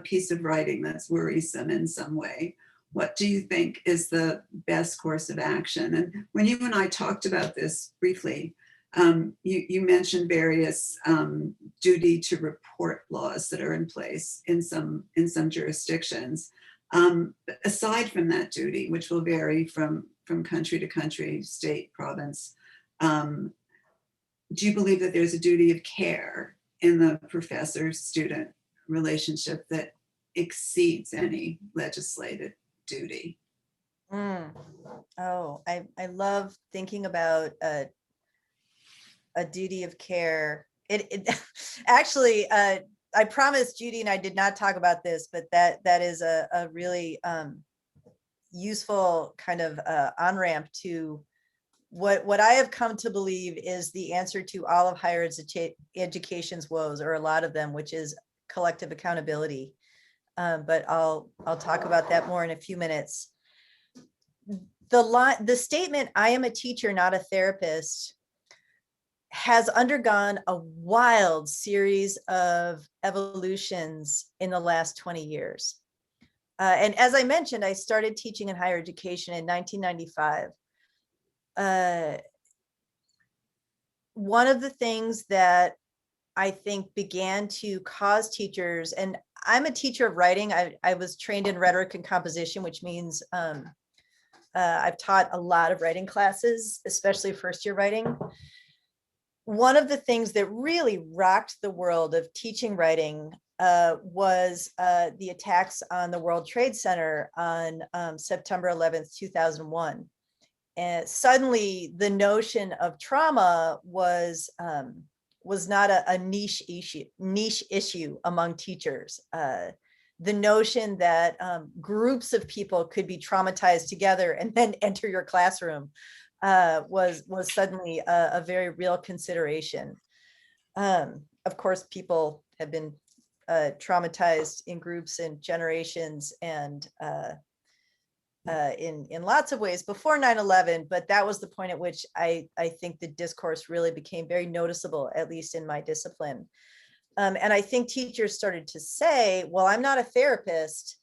piece of writing that's worrisome in some way, what do you think is the best course of action? And when you and I talked about this briefly, you mentioned various duty to report laws that are in place in some jurisdictions. Aside from that duty, which will vary from country to country, state, province, do you believe that there's a duty of care in the professor-student relationship that exceeds any legislated duty? Oh, I love thinking about a duty of care. It actually, I promised Judy and I did not talk about this, but that is a really useful kind of on-ramp to what I have come to believe is the answer to all of higher education's woes, or a lot of them, which is collective accountability. But I'll talk about that more in a few minutes. The statement, I am a teacher, not a therapist, has undergone a wild series of evolutions in the last 20 years. And as I mentioned, I started teaching in higher education in 1995. One of the things that I think began to cause teachers, and I'm a teacher of writing. I was trained in rhetoric and composition, which means I've taught a lot of writing classes, especially first year writing. One of the things that really rocked the world of teaching writing was the attacks on the World Trade Center on September 11th, 2001. And suddenly the notion of trauma was not a niche issue among teachers. The notion that groups of people could be traumatized together and then enter your classroom was suddenly a very real consideration. Of course, people have been traumatized in groups and generations and in lots of ways before 9/11, but that was the point at which I think the discourse really became very noticeable, at least in my discipline. And I think teachers started to say, well, I'm not a therapist,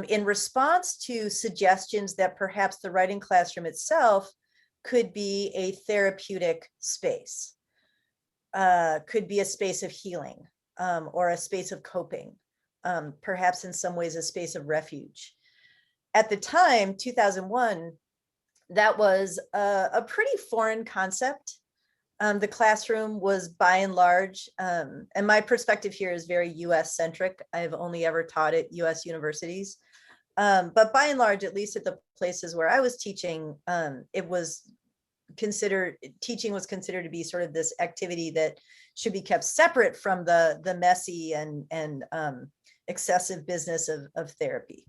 in response to suggestions that perhaps the writing classroom itself could be a therapeutic space, could be a space of healing, or a space of coping, perhaps in some ways a space of refuge. At the time, 2001, that was a pretty foreign concept. The classroom was by and large, and my perspective here is very US centric. I've only ever taught at US universities. But by and large, at least at the places where I was teaching, teaching was considered to be sort of this activity that should be kept separate from the messy and excessive business of therapy.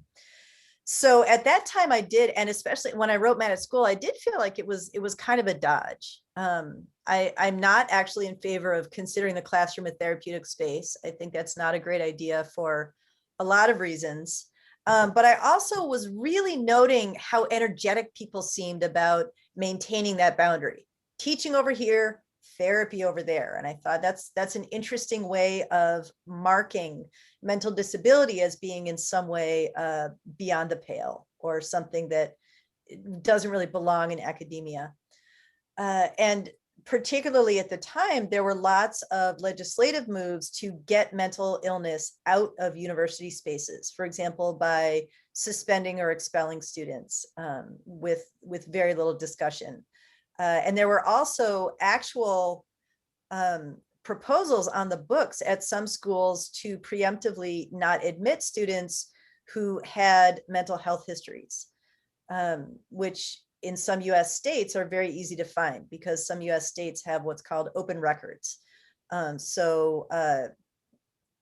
So at that time I did, and especially when I wrote Mad at School, I did feel like it was kind of a dodge. I'm not actually in favor of considering the classroom a therapeutic space. I think that's not a great idea for a lot of reasons. But I also was really noting how energetic people seemed about maintaining that boundary. Teaching over here, therapy over there. And I thought that's an interesting way of marking mental disability as being in some way beyond the pale, or something that doesn't really belong in academia. And particularly at the time, there were lots of legislative moves to get mental illness out of university spaces, for example, by suspending or expelling students with very little discussion. And there were also actual proposals on the books at some schools to preemptively not admit students who had mental health histories, which in some US states are very easy to find, because some US states have what's called open records. So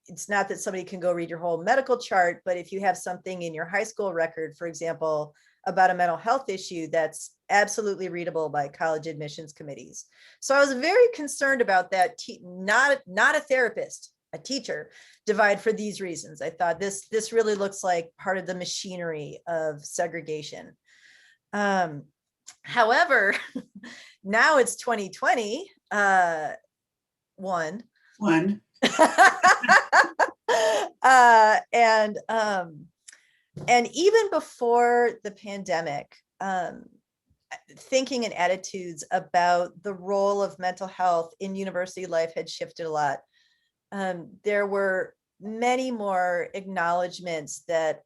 it's not that somebody can go read your whole medical chart, but if you have something in your high school record, for example, about a mental health issue, that's absolutely readable by college admissions committees. So I was very concerned about that, not a therapist, a teacher, divide for these reasons. I thought this really looks like part of the machinery of segregation. However, now it's 2020, one. And even before the pandemic, thinking and attitudes about the role of mental health in university life had shifted a lot. There were many more acknowledgements that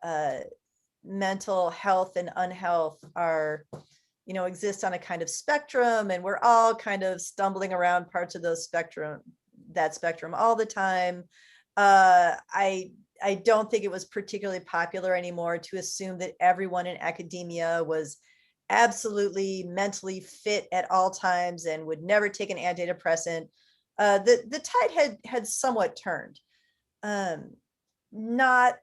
mental health and unhealth are, exist on a kind of spectrum, and we're all kind of stumbling around parts of that spectrum all the time. I don't think it was particularly popular anymore to assume that everyone in academia was absolutely mentally fit at all times and would never take an antidepressant. The tide had somewhat turned, not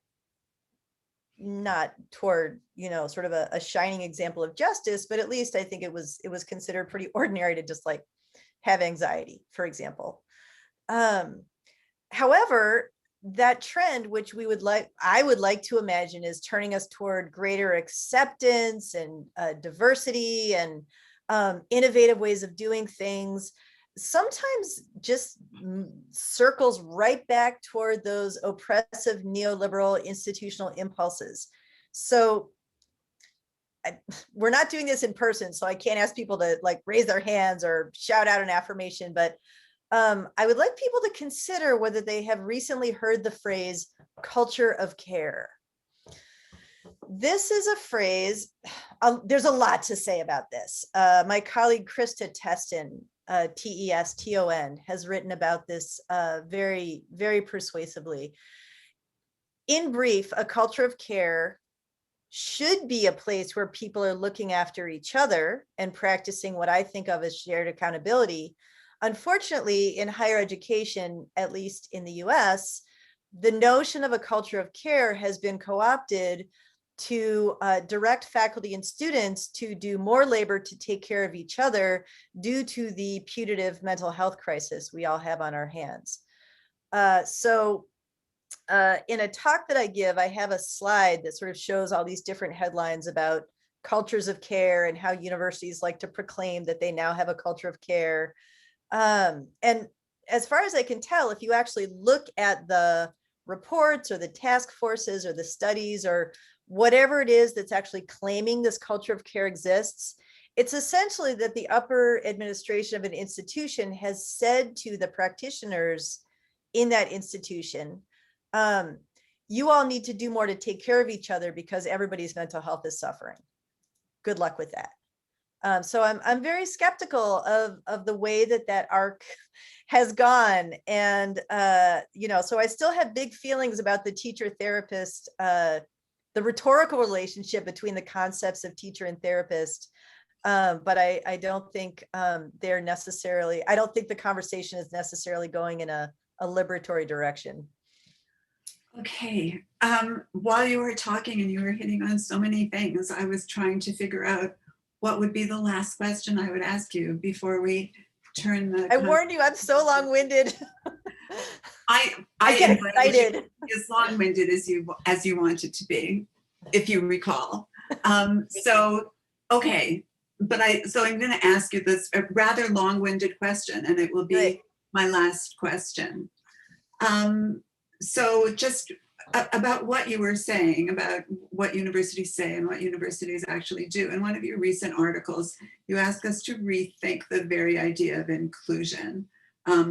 toward, sort of a shining example of justice, but at least I think it was considered pretty ordinary to just like have anxiety, for example. However, that trend, which I would like to imagine, is turning us toward greater acceptance and diversity and innovative ways of doing things, sometimes just circles right back toward those oppressive neoliberal institutional impulses. So we're not doing this in person, so I can't ask people to like raise their hands or shout out an affirmation, but I would like people to consider whether they have recently heard the phrase culture of care. This is a phrase, there's a lot to say about this. My colleague Krista Teston, Teston, has written about this very, very persuasively. In brief, a culture of care should be a place where people are looking after each other and practicing what I think of as shared accountability. Unfortunately, in higher education, at least in the US, the notion of a culture of care has been co-opted to direct faculty and students to do more labor to take care of each other due to the putative mental health crisis we all have on our hands. So in a talk that I give, I have a slide that sort of shows all these different headlines about cultures of care and how universities like to proclaim that they now have a culture of care. And as far as I can tell, if you actually look at the reports or the task forces or the studies or whatever it is that's actually claiming this culture of care exists, it's essentially that the upper administration of an institution has said to the practitioners in that institution, you all need to do more to take care of each other because everybody's mental health is suffering. Good luck with that. So I'm very skeptical of the way that arc has gone. And, so I still have big feelings about the teacher therapist, the rhetorical relationship between the concepts of teacher and therapist. But I don't think I don't think the conversation is necessarily going in a liberatory direction. Okay. While you were talking and you were hitting on so many things, I was trying to figure out what would be the last question I would ask you before we turn the... I warned you, I'm so long-winded. I get excited. As long-winded as you want it to be, if you recall. So, okay, so I'm going to ask you this a rather long-winded question, and it will be Right. my last question. So just about what you were saying about what universities say and what universities actually do. In one of your recent articles, you ask us to rethink the very idea of inclusion,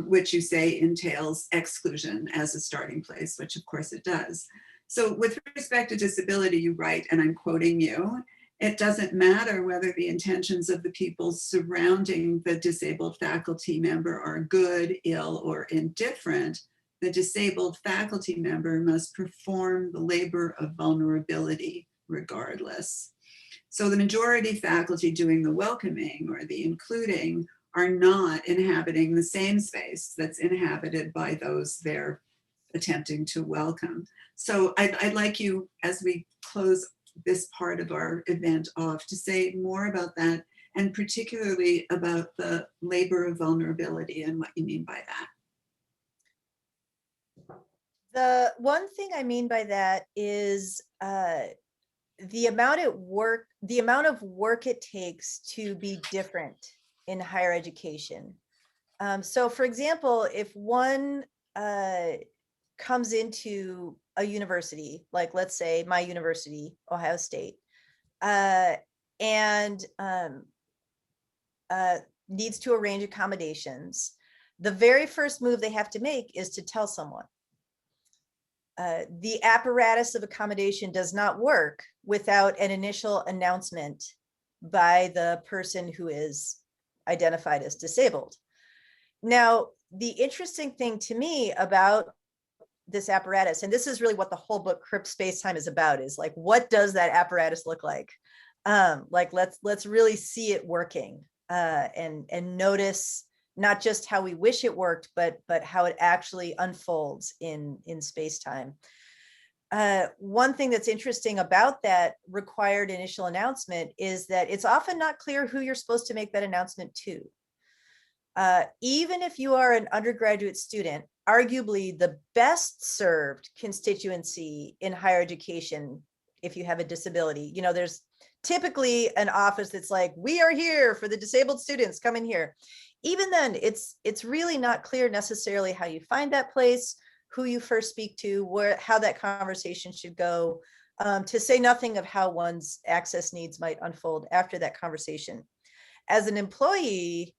which you say entails exclusion as a starting place, which of course it does. So with respect to disability, you write, and I'm quoting you, "It doesn't matter whether the intentions of the people surrounding the disabled faculty member are good, ill, or indifferent. The disabled faculty member must perform the labor of vulnerability regardless." So the majority faculty doing the welcoming or the including are not inhabiting the same space that's inhabited by those they're attempting to welcome. So I'd like you, as we close this part of our event off, to say more about that, and particularly about the labor of vulnerability and what you mean by that. The one thing I mean by that is the amount of work it takes to be different in higher education. So for example, if one comes into a university, like let's say my university, Ohio State, and needs to arrange accommodations, the very first move they have to make is to tell someone. The apparatus of accommodation does not work without an initial announcement by the person who is identified as disabled. Now, the interesting thing to me about this apparatus, and this is really what the whole book Crip Space Time is about, is like, what does that apparatus look like? Like, let's really see it working and notice not just how we wish it worked, but how it actually unfolds in space-time. One thing that's interesting about that required initial announcement is that it's often not clear who you're supposed to make that announcement to. Even if you are an undergraduate student, arguably the best served constituency in higher education, if you have a disability, you know, there's typically an office that's like, we are here for the disabled students, come in here. Even then, it's really not clear necessarily how you find that place, who you first speak to, how that conversation should go, to say nothing of how one's access needs might unfold after that conversation. As an employee,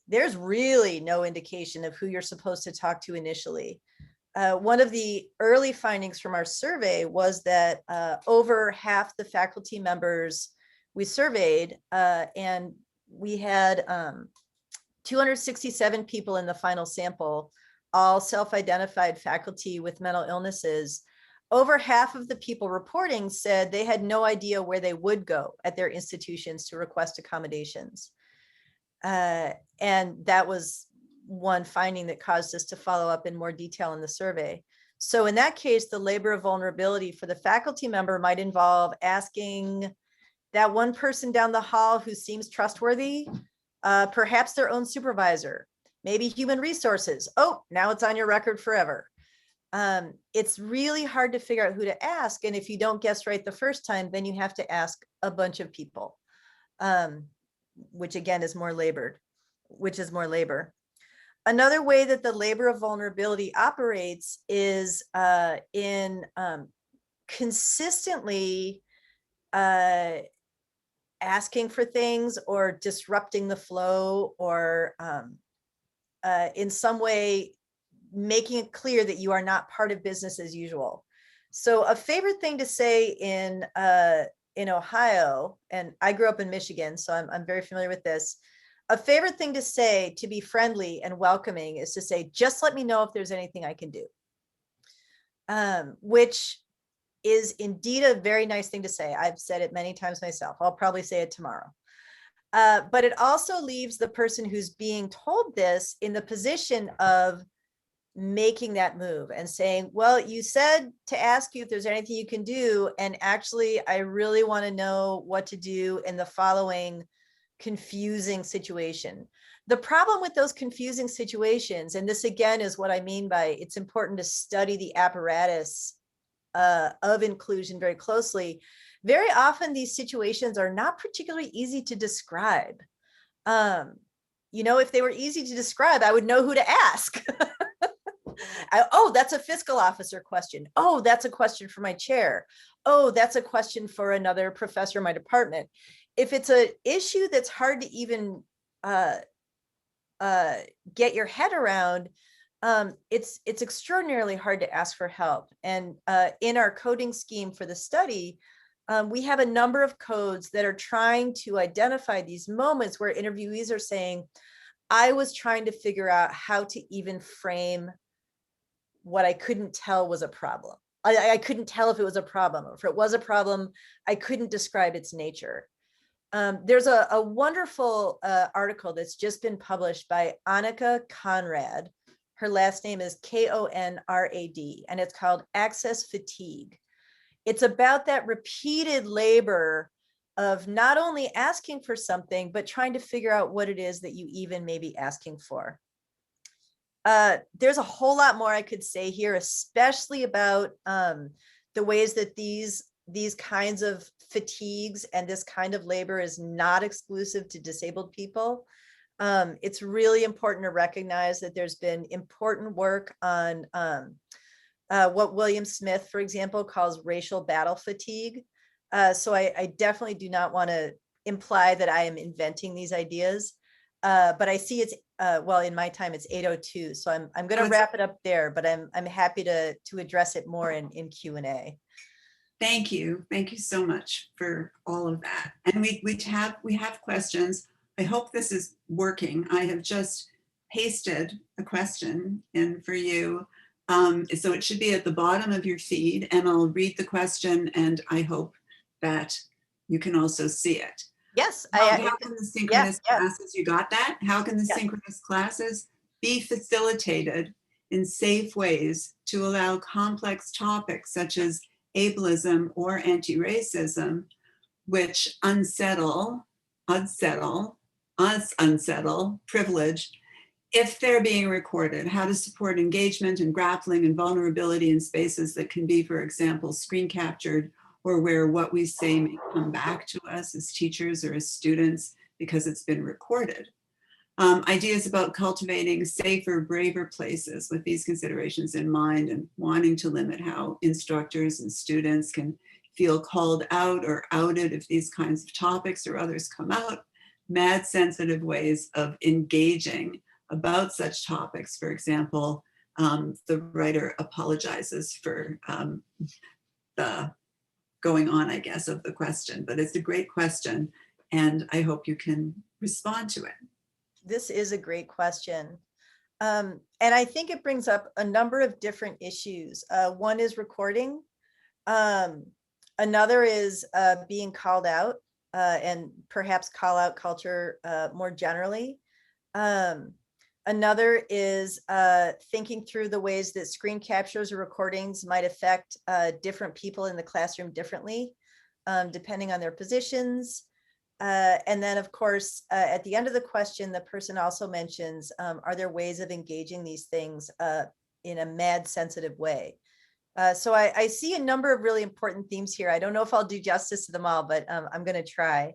there's really no indication of who you're supposed to talk to initially. One of the early findings from our survey was that over half the faculty members we surveyed, and we had 267 people in the final sample, all self-identified faculty with mental illnesses. Over half of the people reporting said they had no idea where they would go at their institutions to request accommodations. And that was one finding that caused us to follow up in more detail in the survey. So in that case, the labor of vulnerability for the faculty member might involve asking that one person down the hall who seems trustworthy, perhaps their own supervisor, maybe human resources. Oh, now it's on your record forever. It's really hard to figure out who to ask. And if you don't guess right the first time, then you have to ask a bunch of people, which again is more labor. Another way that the labor of vulnerability operates is in consistently asking for things or disrupting the flow, or in some way making it clear that you are not part of business as usual. So a favorite thing to say in Ohio, and I grew up in Michigan, so I'm very familiar with this. A favorite thing to say to be friendly and welcoming is to say, just let me know if there's anything I can do, which is indeed a very nice thing to say. I've said it many times myself. I'll probably say it tomorrow. But it also leaves the person who's being told this in the position of making that move and saying, well, you said to ask you if there's anything you can do. And actually, I really want to know what to do in the following confusing situation. The problem with those confusing situations, and this again is what I mean by it's important to study the apparatus of inclusion very closely, very often these situations are not particularly easy to describe. You know, if they were easy to describe, I would know who to ask. Oh, that's a fiscal officer question. Oh, that's a question for my chair. Oh, that's a question for another professor in my department. If it's an issue that's hard to even get your head around, it's extraordinarily hard to ask for help. And in our coding scheme for the study, we have a number of codes that are trying to identify these moments where interviewees are saying, I was trying to figure out how to even frame what I couldn't tell was a problem. I couldn't tell if it was a problem, or if it was a problem, I couldn't describe its nature. There's a wonderful article that's just been published by Annika Conrad. Her last name is Konrad, and it's called Access Fatigue. It's about that repeated labor of not only asking for something, but trying to figure out what it is that you even may be asking for. There's a whole lot more I could say here, especially about the ways that these kinds of fatigues and this kind of labor is not exclusive to disabled people. It's really important to recognize that there's been important work on what William Smith, for example, calls racial battle fatigue. So I definitely do not want to imply that I am inventing these ideas, but I see it's, well, in my time, it's 8:02, so I'm going to wrap it up there, but I'm happy to address it more in Q&A. Thank you. Thank you so much for all of that. And we have questions. I hope this is working. I have just pasted a question in for you. So it should be at the bottom of your feed, and I'll read the question, and I hope that you can also see it. Yes. How can the synchronous classes, you got that? How can the synchronous classes be facilitated in safe ways to allow complex topics such as ableism or anti-racism, which unsettle privilege, if they're being recorded? How to support engagement and grappling and vulnerability in spaces that can be, for example, screen captured, or where what we say may come back to us as teachers or as students because it's been recorded. Ideas about cultivating safer, braver places with these considerations in mind, and wanting to limit how instructors and students can feel called out or outed if these kinds of topics or others come out. Mad sensitive ways of engaging about such topics. For example, the writer apologizes for the going on, I guess, of the question, but it's a great question, and I hope you can respond to it. This is a great question. And I think it brings up a number of different issues. One is recording. Another is being called out, and perhaps call out culture more generally. Another is thinking through the ways that screen captures or recordings might affect different people in the classroom differently, depending on their positions. And then, of course, at the end of the question, the person also mentions, are there ways of engaging these things in a mad sensitive way? So I see a number of really important themes here. I don't know if I'll do justice to them all, but I'm going to try.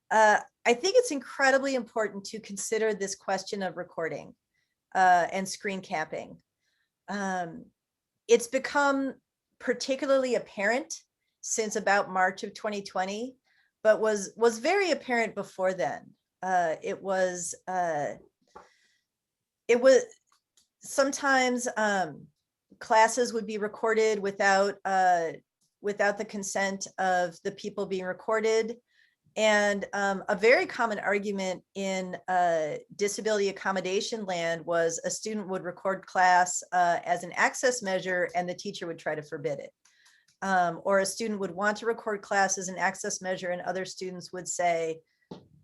I think it's incredibly important to consider this question of recording and screen capping. It's become particularly apparent since about March of 2020, but was very apparent before then. It was sometimes classes would be recorded without the consent of the people being recorded. And a very common argument in disability accommodation land was a student would record class as an access measure, and the teacher would try to forbid it. Or a student would want to record class as an access measure, and other students would say,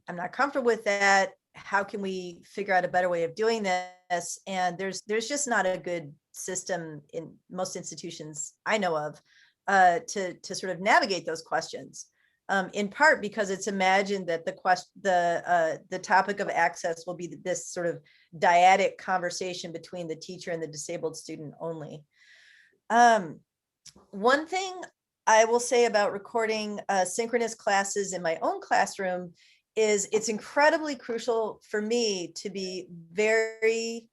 I'm not comfortable with that. How can we figure out a better way of doing this? And there's just not a good system in most institutions I know of to sort of navigate those questions. In part because it's imagined that the topic of access will be this sort of dyadic conversation between the teacher and the disabled student only. One thing I will say about recording synchronous classes in my own classroom is it's incredibly crucial for me to be very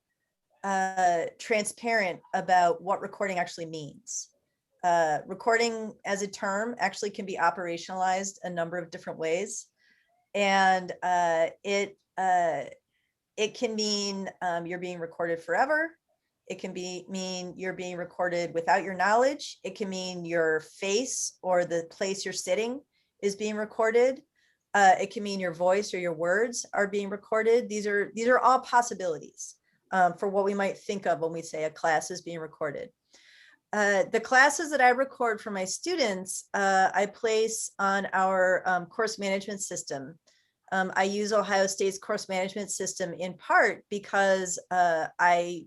transparent about what recording actually means. Recording as a term actually can be operationalized a number of different ways. And it can mean you're being recorded forever. It can mean you're being recorded without your knowledge. It can mean your face or the place you're sitting is being recorded. It can mean your voice or your words are being recorded. These are all possibilities for what we might think of when we say a class is being recorded. The classes that I record for my students, I place on our course management system. I use Ohio State's course management system in part because I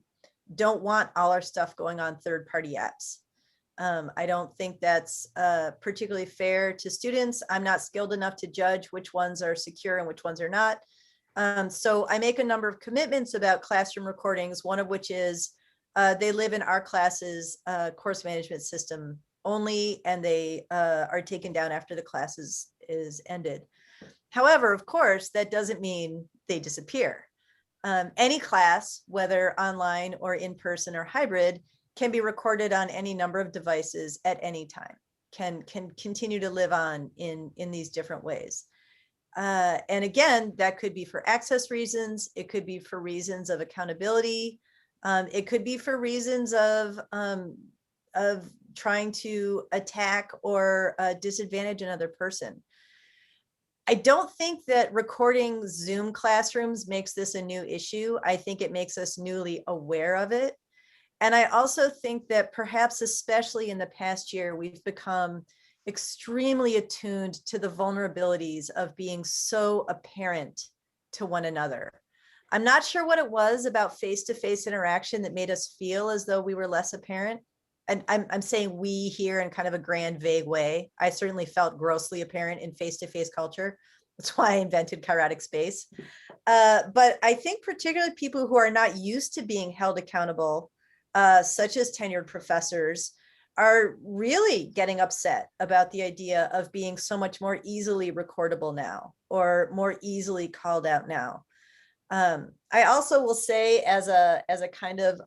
don't want all our stuff going on third-party apps. I don't think that's particularly fair to students. I'm not skilled enough to judge which ones are secure and which ones are not. So I make a number of commitments about classroom recordings, one of which is they live in our class's course management system only, and they are taken down after the class is ended. However, of course, that doesn't mean they disappear. Any class, whether online or in person or hybrid, can be recorded on any number of devices at any time, can continue to live on in these different ways. And again, that could be for access reasons. It could be for reasons of accountability. It could be for reasons of trying to attack or disadvantage another person. I don't think that recording Zoom classrooms makes this a new issue. I think it makes us newly aware of it. And I also think that perhaps, especially in the past year, we've become extremely attuned to the vulnerabilities of being so apparent to one another. I'm not sure what it was about face-to-face interaction that made us feel as though we were less apparent. And I'm saying we here in kind of a grand, vague way. I certainly felt grossly apparent in face-to-face culture. That's why I invented Kairotic Space. But I think particularly people who are not used to being held accountable, such as tenured professors, are really getting upset about the idea of being so much more easily recordable now, or more easily called out now. I also will say, as a kind of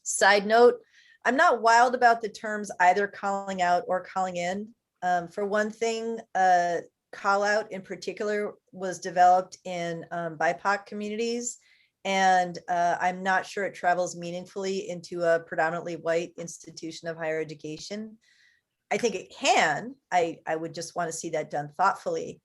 side note, I'm not wild about the terms either calling out or calling in. For one thing, call out in particular was developed in BIPOC communities, and I'm not sure it travels meaningfully into a predominantly white institution of higher education. I think it can. I would just want to see that done thoughtfully.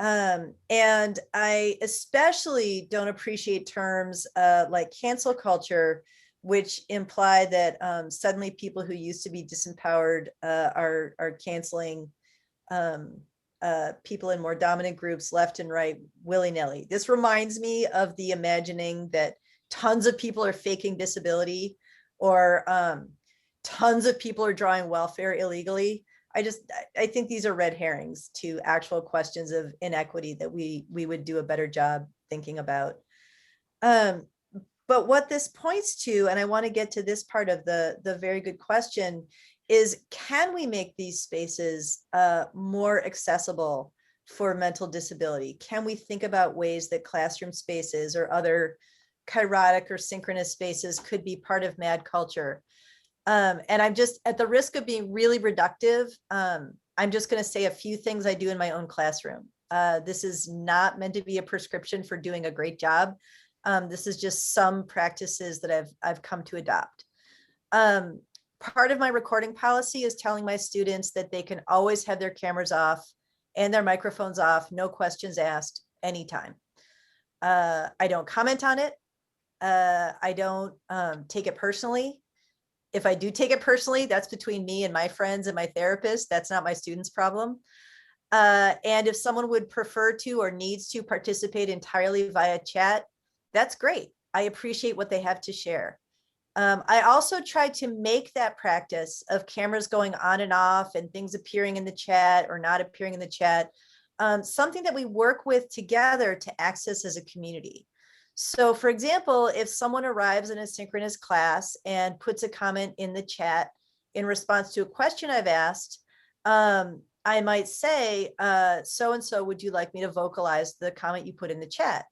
And I especially don't appreciate terms like cancel culture, which imply that suddenly people who used to be disempowered are canceling people in more dominant groups left and right willy-nilly. This reminds me of the imagining that tons of people are faking disability, or tons of people are drawing welfare illegally. I think these are red herrings to actual questions of inequity that we would do a better job thinking about. But what this points to, and I want to get to this part of the very good question, is can we make these spaces more accessible for mental disability? Can we think about ways that classroom spaces or other kairotic or synchronous spaces could be part of mad culture? And I'm just, at the risk of being really reductive, I'm just going to say a few things I do in my own classroom. This is not meant to be a prescription for doing a great job. This is just some practices that I've come to adopt. Part of my recording policy is telling my students that they can always have their cameras off and their microphones off, no questions asked, anytime. I don't comment on it. I don't take it personally. If I do take it personally, that's between me and my friends and my therapist. That's not my students' problem. And if someone would prefer to or needs to participate entirely via chat, that's great. I appreciate what they have to share. I also try to make that practice of cameras going on and off and things appearing in the chat or not appearing in the chat, something that we work with together to access as a community. So for example, if someone arrives in a synchronous class and puts a comment in the chat, in response to a question I've asked, I might say, so-and-so, would you like me to vocalize the comment you put in the chat?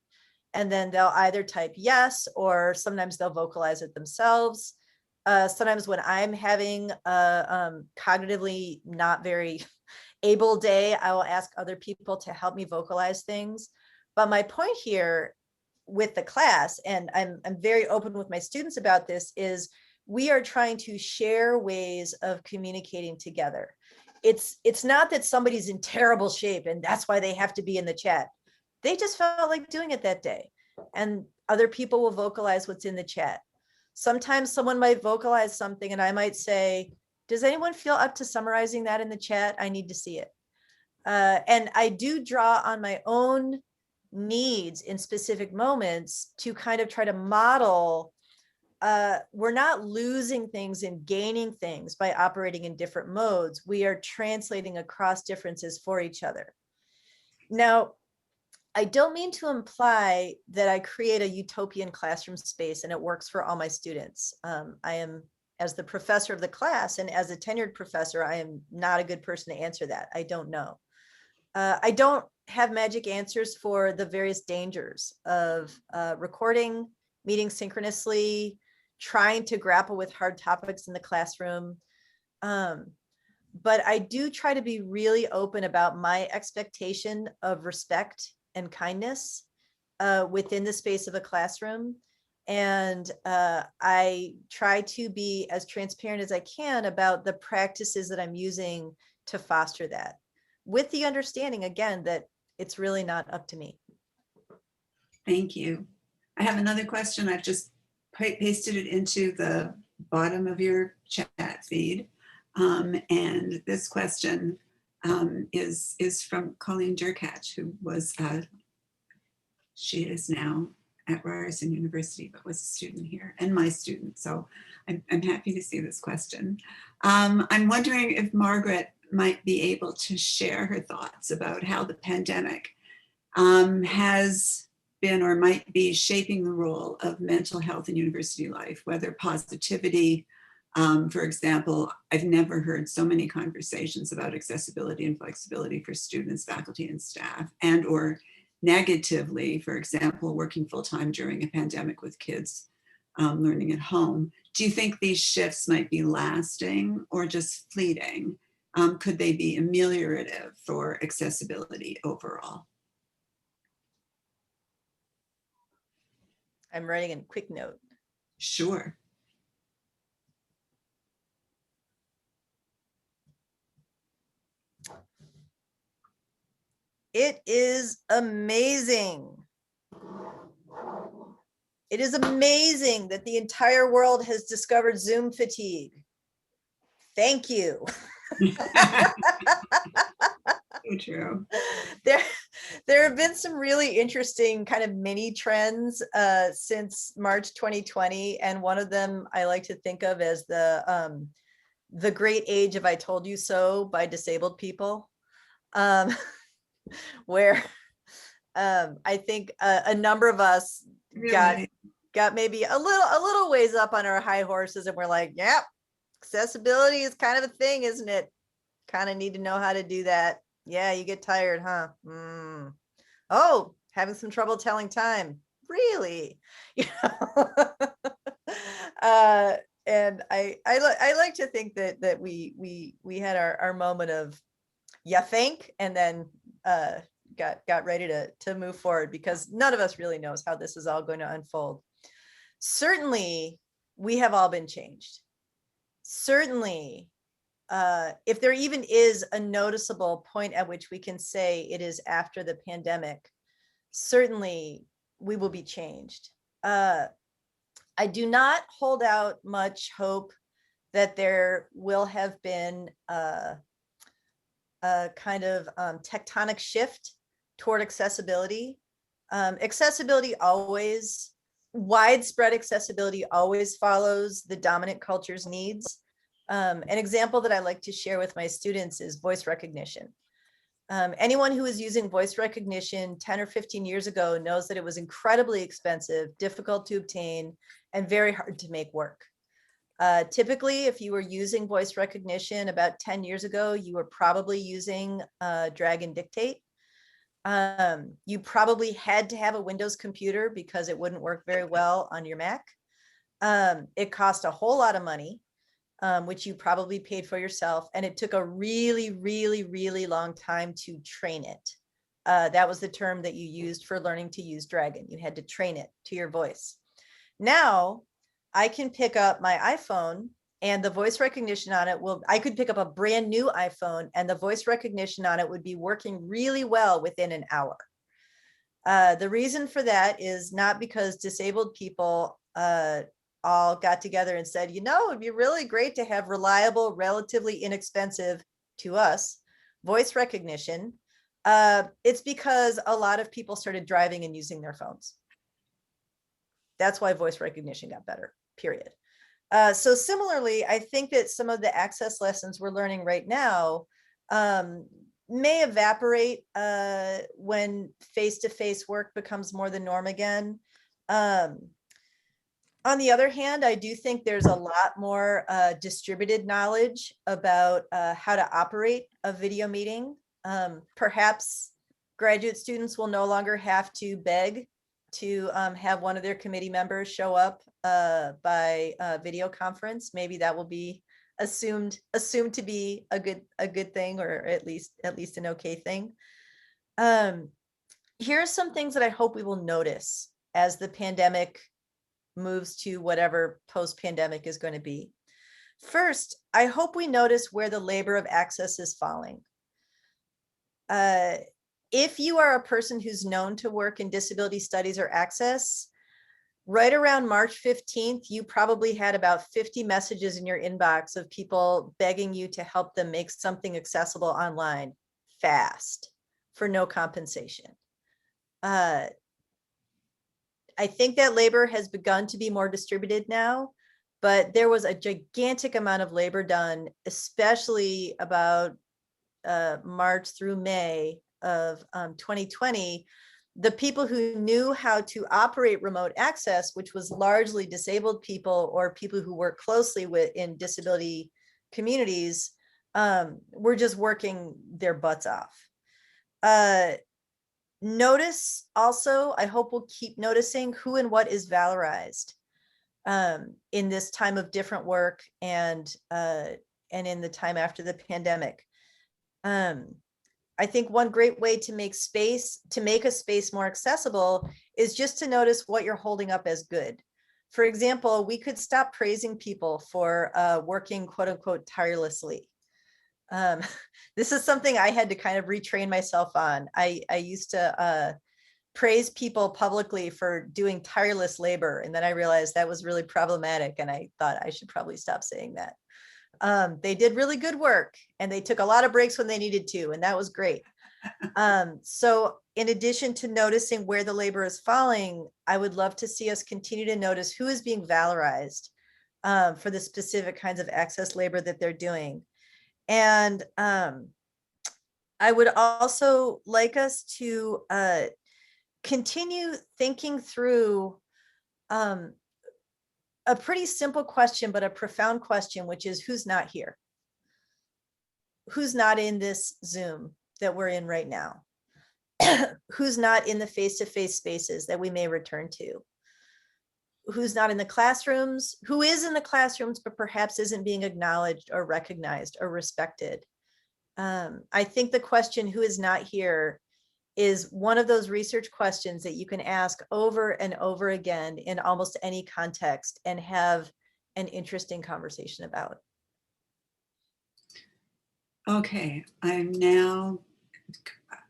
And then they'll either type yes, or sometimes they'll vocalize it themselves. Sometimes when I'm having a cognitively not very able day, I will ask other people to help me vocalize things. But my point here with the class, and I'm very open with my students about this, is we are trying to share ways of communicating together. It's not that somebody's in terrible shape and that's why they have to be in the chat. They just felt like doing it that day, and other people will vocalize what's in the chat. Sometimes someone might vocalize something and I might say, does anyone feel up to summarizing that in the chat? I need to see it. And I do draw on my own needs in specific moments to kind of try to model, we're not losing things and gaining things by operating in different modes. We are translating across differences for each other. Now, I don't mean to imply that I create a utopian classroom space and it works for all my students. I am, as the professor of the class and as a tenured professor, I am not a good person to answer that. I don't know. I don't have magic answers for the various dangers of recording, meeting synchronously, trying to grapple with hard topics in the classroom. But I do try to be really open about my expectation of respect and kindness within the space of a classroom. And I try to be as transparent as I can about the practices that I'm using to foster that, with the understanding, again, that it's really not up to me. Thank you. I have another question. I've just pasted it into the bottom of your chat feed. And this question is from Colleen Durkach, who was, she is now at Ryerson University, but was a student here and my student. So I'm happy to see this question. I'm wondering if Margaret might be able to share her thoughts about how the pandemic has been or might be shaping the role of mental health in university life, whether positivity, for example, I've never heard so many conversations about accessibility and flexibility for students, faculty, and staff, and or negatively, for example, working full-time during a pandemic with kids learning at home. Do you think these shifts might be lasting or just fleeting? Could they be ameliorative for accessibility overall? I'm writing a quick note. Sure. It is amazing. It is amazing that the entire world has discovered Zoom fatigue. Thank you. So true. There have been some really interesting kind of mini trends since March 2020, and one of them I like to think of as the great age of I told you so by disabled people, where I think a number of us Really? got maybe a little ways up on our high horses, and we're like, yep, accessibility is kind of a thing, isn't it? Kind of need to know how to do that. Yeah, you get tired, huh? Oh, having some trouble telling time. Really? You know? And I like to think that we had our moment of, you think, and then got ready to move forward, because none of us really knows how this is all going to unfold. Certainly, we have all been changed. Certainly, if there even is a noticeable point at which we can say it is after the pandemic, certainly we will be changed. I do not hold out much hope that there will have been a kind of tectonic shift toward accessibility. Widespread accessibility always follows the dominant culture's needs. An example that I like to share with my students is voice recognition. Anyone who was using voice recognition 10 or 15 years ago knows that it was incredibly expensive, difficult to obtain, and very hard to make work. Typically, if you were using voice recognition about 10 years ago, you were probably using Drag and Dictate. You probably had to have a Windows computer because it wouldn't work very well on your Mac. It cost a whole lot of money, which you probably paid for yourself. And it took a really, really, really long time to train it. That was the term that you used for learning to use Dragon. You had to train it to your voice. Now, I can pick up my iPhone and the voice recognition on it I could pick up a brand new iPhone and the voice recognition on it would be working really well within an hour. The reason for that is not because disabled people all got together and said, it'd be really great to have reliable, relatively inexpensive to us voice recognition. It's because a lot of people started driving and using their phones. That's why voice recognition got better, period. So similarly, I think that some of the access lessons we're learning right now may evaporate when face-to-face work becomes more the norm again. On the other hand, I do think there's a lot more distributed knowledge about how to operate a video meeting. Perhaps graduate students will no longer have to beg to have one of their committee members show up by video conference. Maybe that will be assumed to be a good thing, or at least an okay thing. Here are some things that I hope we will notice as the pandemic moves to whatever post-pandemic is going to be. First, I hope we notice where the labor of access is falling. If you are a person who's known to work in disability studies or access, right around March 15th, you probably had about 50 messages in your inbox of people begging you to help them make something accessible online fast for no compensation. I think that labor has begun to be more distributed now, but there was a gigantic amount of labor done, especially about March through May of 2020. The people who knew how to operate remote access, which was largely disabled people or people who work closely in disability communities, were just working their butts off. Notice also, I hope we'll keep noticing who and what is valorized in this time of different work and in the time after the pandemic. I think one great way to make a space more accessible is just to notice what you're holding up as good. For example, we could stop praising people for working quote unquote tirelessly. This is something I had to kind of retrain myself on. I used to praise people publicly for doing tireless labor, and then I realized that was really problematic, and I thought I should probably stop saying that. They did really good work and they took a lot of breaks when they needed to, and that was great. So in addition to noticing where the labor is falling, I would love to see us continue to notice who is being valorized for the specific kinds of access labor that they're doing. And I would also like us to continue thinking through a pretty simple question, but a profound question, which is who's not here? Who's not in this Zoom that we're in right now? Who's not in the face-to-face spaces that we may return to? Who's not in the classrooms? Who is in the classrooms, but perhaps isn't being acknowledged or recognized or respected? I think the question, who is not here, is one of those research questions that you can ask over and over again in almost any context and have an interesting conversation about. Okay,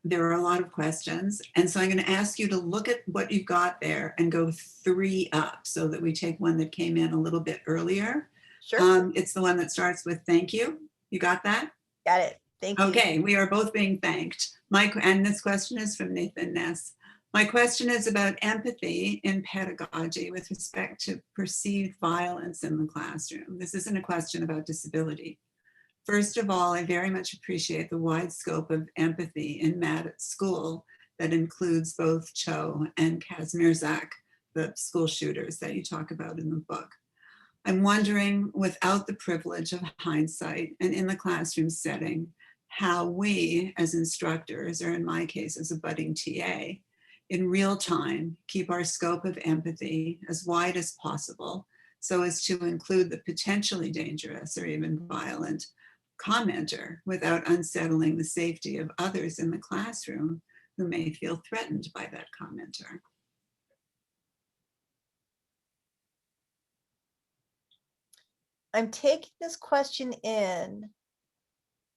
there are a lot of questions, and so I'm going to ask you to look at what you've got there and go 3 up so that we take one that came in a little bit earlier. Sure. It's the one that starts with thank you. You got that? Got it. Thank you. Okay, we are both being thanked. And this question is from Nathan Ness. My question is about empathy in pedagogy with respect to perceived violence in the classroom. This isn't a question about disability. First of all, I very much appreciate the wide scope of empathy in Mad at School that includes both Cho and Kazimierzak, the school shooters that you talk about in the book. I'm wondering, without the privilege of hindsight and in the classroom setting, how we as instructors, or in my case as a budding TA, in real time keep our scope of empathy as wide as possible so as to include the potentially dangerous or even violent commenter without unsettling the safety of others in the classroom who may feel threatened by that commenter. I'm taking this question in,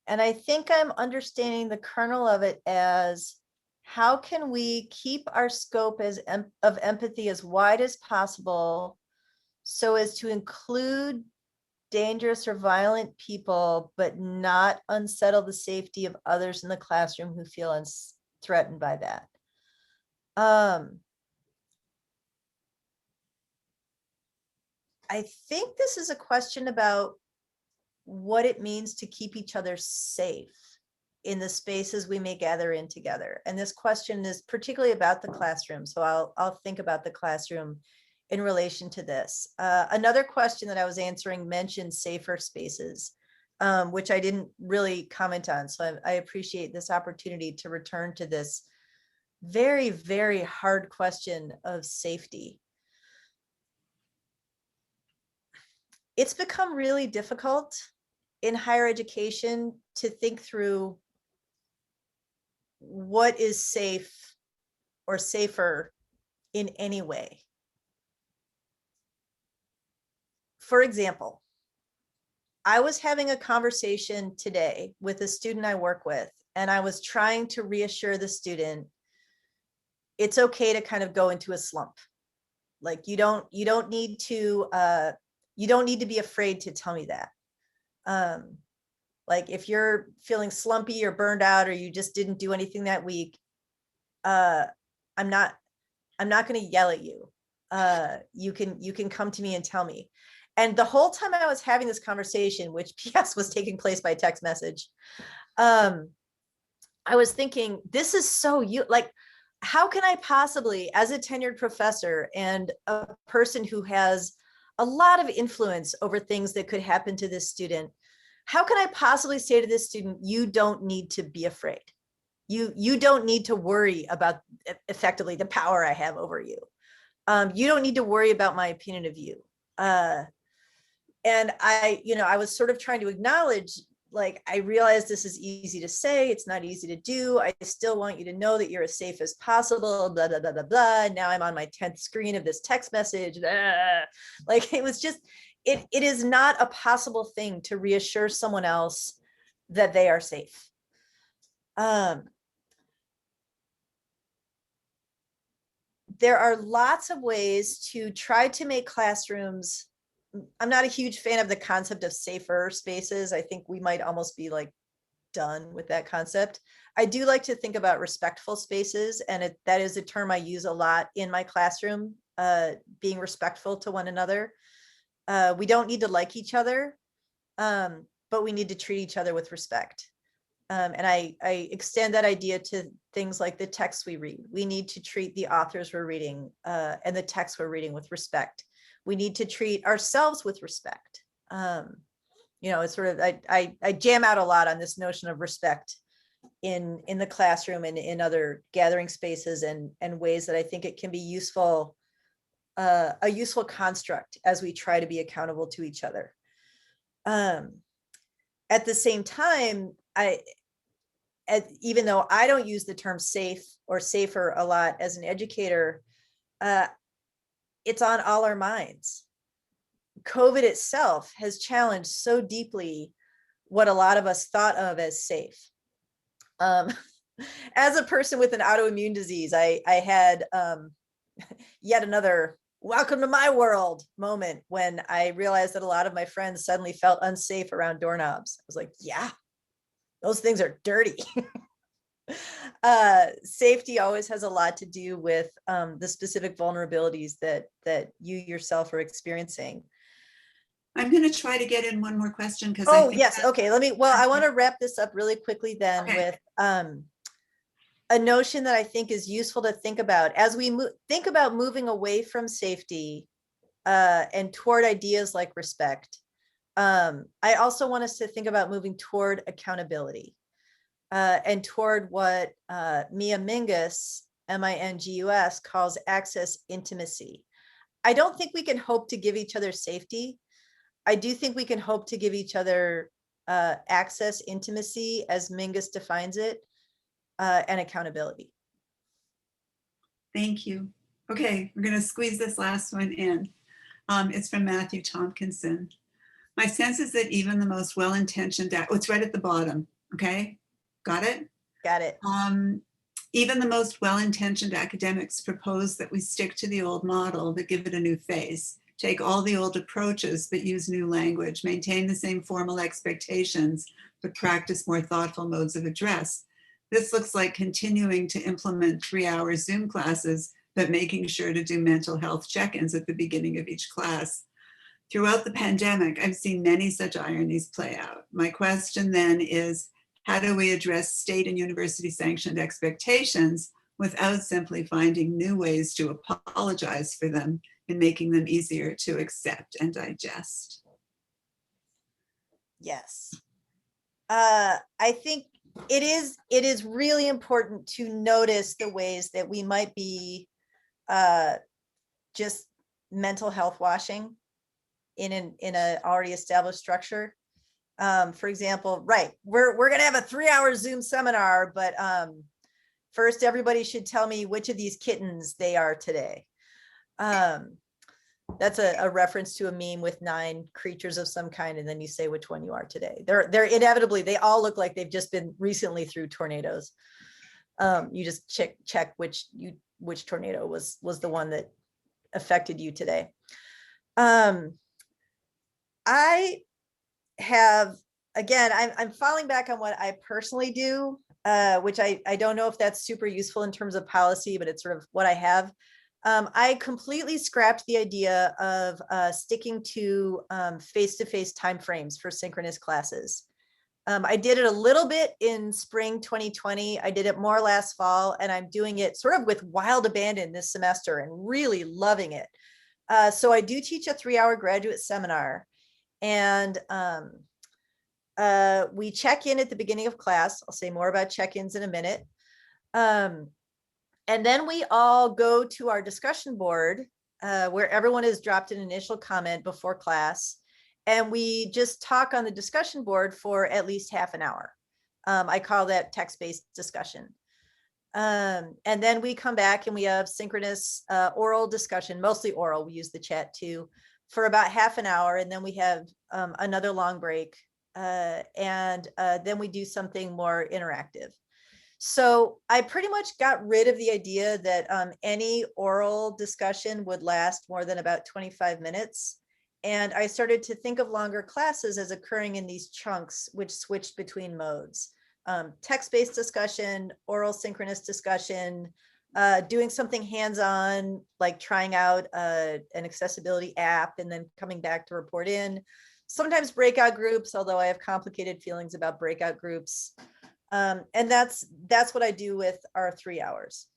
and I think I'm understanding the kernel of it as, how can we keep our scope of empathy as wide as possible so as to include dangerous or violent people, but not unsettle the safety of others in the classroom who feel threatened by that? I think this is a question about what it means to keep each other safe in the spaces we may gather in together. And this question is particularly about the classroom. So I'll think about the classroom in relation to this. Another question that I was answering mentioned safer spaces, which I didn't really comment on. So I appreciate this opportunity to return to this very, very hard question of safety. It's become really difficult in higher education to think through what is safe or safer in any way. For example, I was having a conversation today with a student I work with, and I was trying to reassure the student it's okay to kind of go into a slump. Like you don't need to be afraid to tell me that. Like if you're feeling slumpy or burned out, or you just didn't do anything that week, I'm not going to yell at you. You can come to me and tell me. And the whole time I was having this conversation, which PS was taking place by text message, I was thinking, this is so like, how can I possibly, as a tenured professor and a person who has a lot of influence over things that could happen to this student, how can I possibly say to this student, you don't need to be afraid. You don't need to worry about effectively the power I have over you. You don't need to worry about my opinion of you. And I was sort of trying to acknowledge, like, I realize this is easy to say, it's not easy to do. I still want you to know that you're as safe as possible, blah, blah, blah, blah, blah. Now I'm on my 10th screen of this text message. Blah. Like, it was just, it is not a possible thing to reassure someone else that they are safe. There are lots of ways to try to make classrooms. I'm not a huge fan of the concept of safer spaces. I think we might almost be like done with that concept. I do like to think about respectful spaces, and that is a term I use a lot in my classroom, being respectful to one another. We don't need to like each other, but we need to treat each other with respect. And I extend that idea to things like the texts we read. We need to treat the authors we're reading and the texts we're reading with respect. We need to treat ourselves with respect. It's sort of, I jam out a lot on this notion of respect in the classroom and in other gathering spaces, and ways that I think it can be useful, a useful construct as we try to be accountable to each other. At the same time, even though I don't use the term safe or safer a lot as an educator, it's on all our minds. COVID itself has challenged so deeply what a lot of us thought of as safe. As a person with an autoimmune disease, I had yet another welcome to my world moment when I realized that a lot of my friends suddenly felt unsafe around doorknobs. I was like, yeah, those things are dirty. Safety always has a lot to do with the specific vulnerabilities that you yourself are experiencing. I'm going to try to get in one more question because yes, okay. I want to wrap this up really quickly then with a notion that I think is useful to think about as we think about moving away from safety and toward ideas like respect. I also want us to think about moving toward accountability and toward what Mia Mingus, Mingus, calls access intimacy. I don't think we can hope to give each other safety. I do think we can hope to give each other access intimacy, as Mingus defines it, and accountability. Thank you. Okay, we're going to squeeze this last one in. It's from Matthew Tompkinson. My sense is that even the most well-intentioned, it's right at the bottom, okay? Got it? Got it. Even the most well-intentioned academics propose that we stick to the old model, but give it a new face, take all the old approaches, but use new language, maintain the same formal expectations, but practice more thoughtful modes of address. This looks like continuing to implement 3-hour Zoom classes, but making sure to do mental health check-ins at the beginning of each class. Throughout the pandemic, I've seen many such ironies play out. My question then is, how do we address state and university sanctioned expectations without simply finding new ways to apologize for them and making them easier to accept and digest? Yes. I think it is really important to notice the ways that we might be just mental health washing in a already established structure. For example, right, we're going to have a 3-hour Zoom seminar, but first everybody should tell me which of these kittens they are today. That's a reference to a meme with 9 creatures of some kind, and then you say which one you are today. They're inevitably, they all look like they've just been recently through tornadoes. You just check which tornado was the one that affected you today. I have, again, I'm falling back on what I personally do, which I don't know if that's super useful in terms of policy, but it's sort of what I have. I completely scrapped the idea of sticking to face-to-face timeframes for synchronous classes. I did it a little bit in spring 2020. I did it more last fall, and I'm doing it sort of with wild abandon this semester and really loving it. So I do teach a 3-hour graduate seminar, and we check in at the beginning of class. I'll say more about check-ins in a minute. And then we all go to our discussion board where everyone has dropped an initial comment before class. And we just talk on the discussion board for at least half an hour. I call that text-based discussion. And then we come back and we have synchronous oral discussion, mostly oral. We use the chat too, for about half an hour. And then we have another long break. And then we do something more interactive. So I pretty much got rid of the idea that any oral discussion would last more than about 25 minutes. And I started to think of longer classes as occurring in these chunks, which switched between modes. Text-based discussion, oral synchronous discussion, doing something hands-on, like trying out an accessibility app and then coming back to report in. Sometimes breakout groups, although I have complicated feelings about breakout groups. And that's what I do with our 3 hours.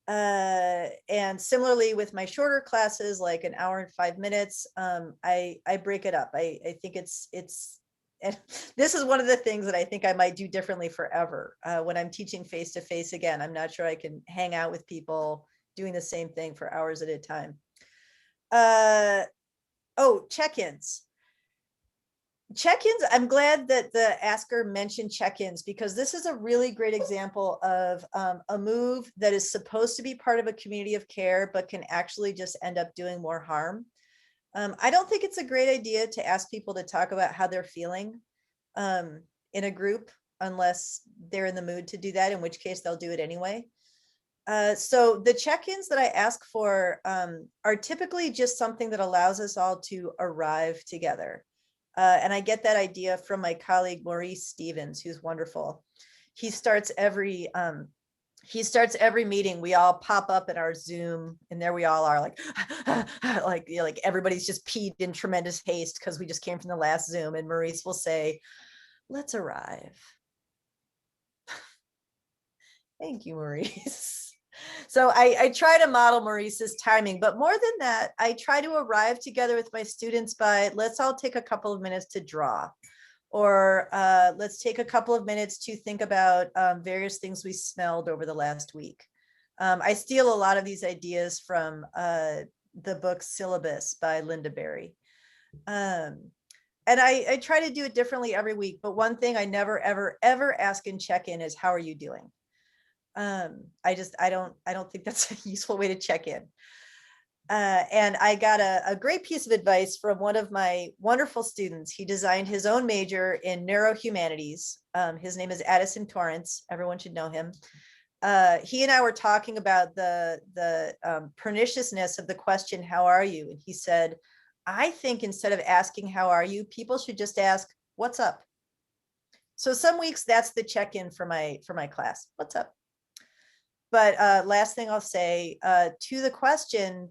And similarly with my shorter classes, like an hour and 5 minutes, I break it up. I think it's and this is one of the things that I think I might do differently forever. When I'm teaching face-to-face again, I'm not sure I can hang out with people doing the same thing for hours at a time. Oh, check-ins. Check-ins, I'm glad that the asker mentioned check-ins, because this is a really great example of a move that is supposed to be part of a community of care, but can actually just end up doing more harm. I don't think it's a great idea to ask people to talk about how they're feeling in a group, unless they're in the mood to do that, in which case they'll do it anyway. So the check-ins that I ask for are typically just something that allows us all to arrive together. And I get that idea from my colleague, Maurice Stevens, who's wonderful. He starts every meeting. We all pop up in our Zoom, and there we all are, like, like everybody's just peed in tremendous haste because we just came from the last Zoom. And Maurice will say, "Let's arrive." Thank you, Maurice. So I try to model Maurice's timing, but more than that, I try to arrive together with my students by, let's all take a couple of minutes to draw, or let's take a couple of minutes to think about various things we smelled over the last week. I steal a lot of these ideas from the book Syllabus by Linda Berry. And I try to do it differently every week, but one thing I never, ever, ever ask in check-in is, how are you doing? I don't think that's a useful way to check in. And I got a great piece of advice from one of my wonderful students. He designed his own major in neurohumanities. His name is Addison Torrance. Everyone should know him. He and I were talking about the perniciousness of the question, how are you? And he said, I think instead of asking, how are you, people should just ask, what's up? So some weeks that's the check-in for my class. What's up? But last thing I'll say to the question,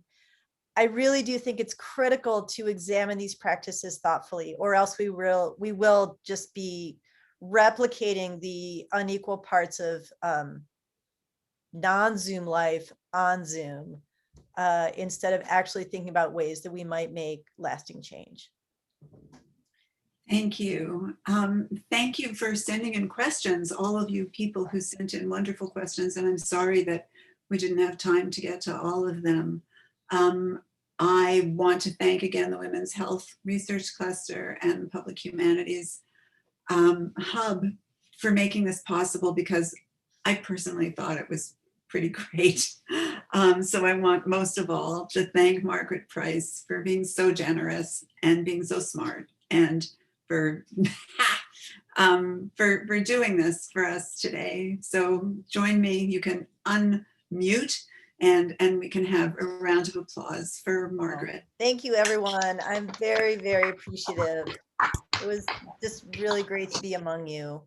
I really do think it's critical to examine these practices thoughtfully, or else we will just be replicating the unequal parts of non-Zoom life on Zoom, instead of actually thinking about ways that we might make lasting change. Thank you. Thank you for sending in questions, all of you people who sent in wonderful questions, and I'm sorry that we didn't have time to get to all of them. I want to thank again the Women's Health Research Cluster and the Public Humanities Hub for making this possible, because I personally thought it was pretty great. So I want most of all to thank Margaret Price for being so generous and being so smart, and for doing this for us today. So join me, you can unmute, and we can have a round of applause for Margaret. Thank you, everyone. I'm very, very appreciative. It was just really great to be among you.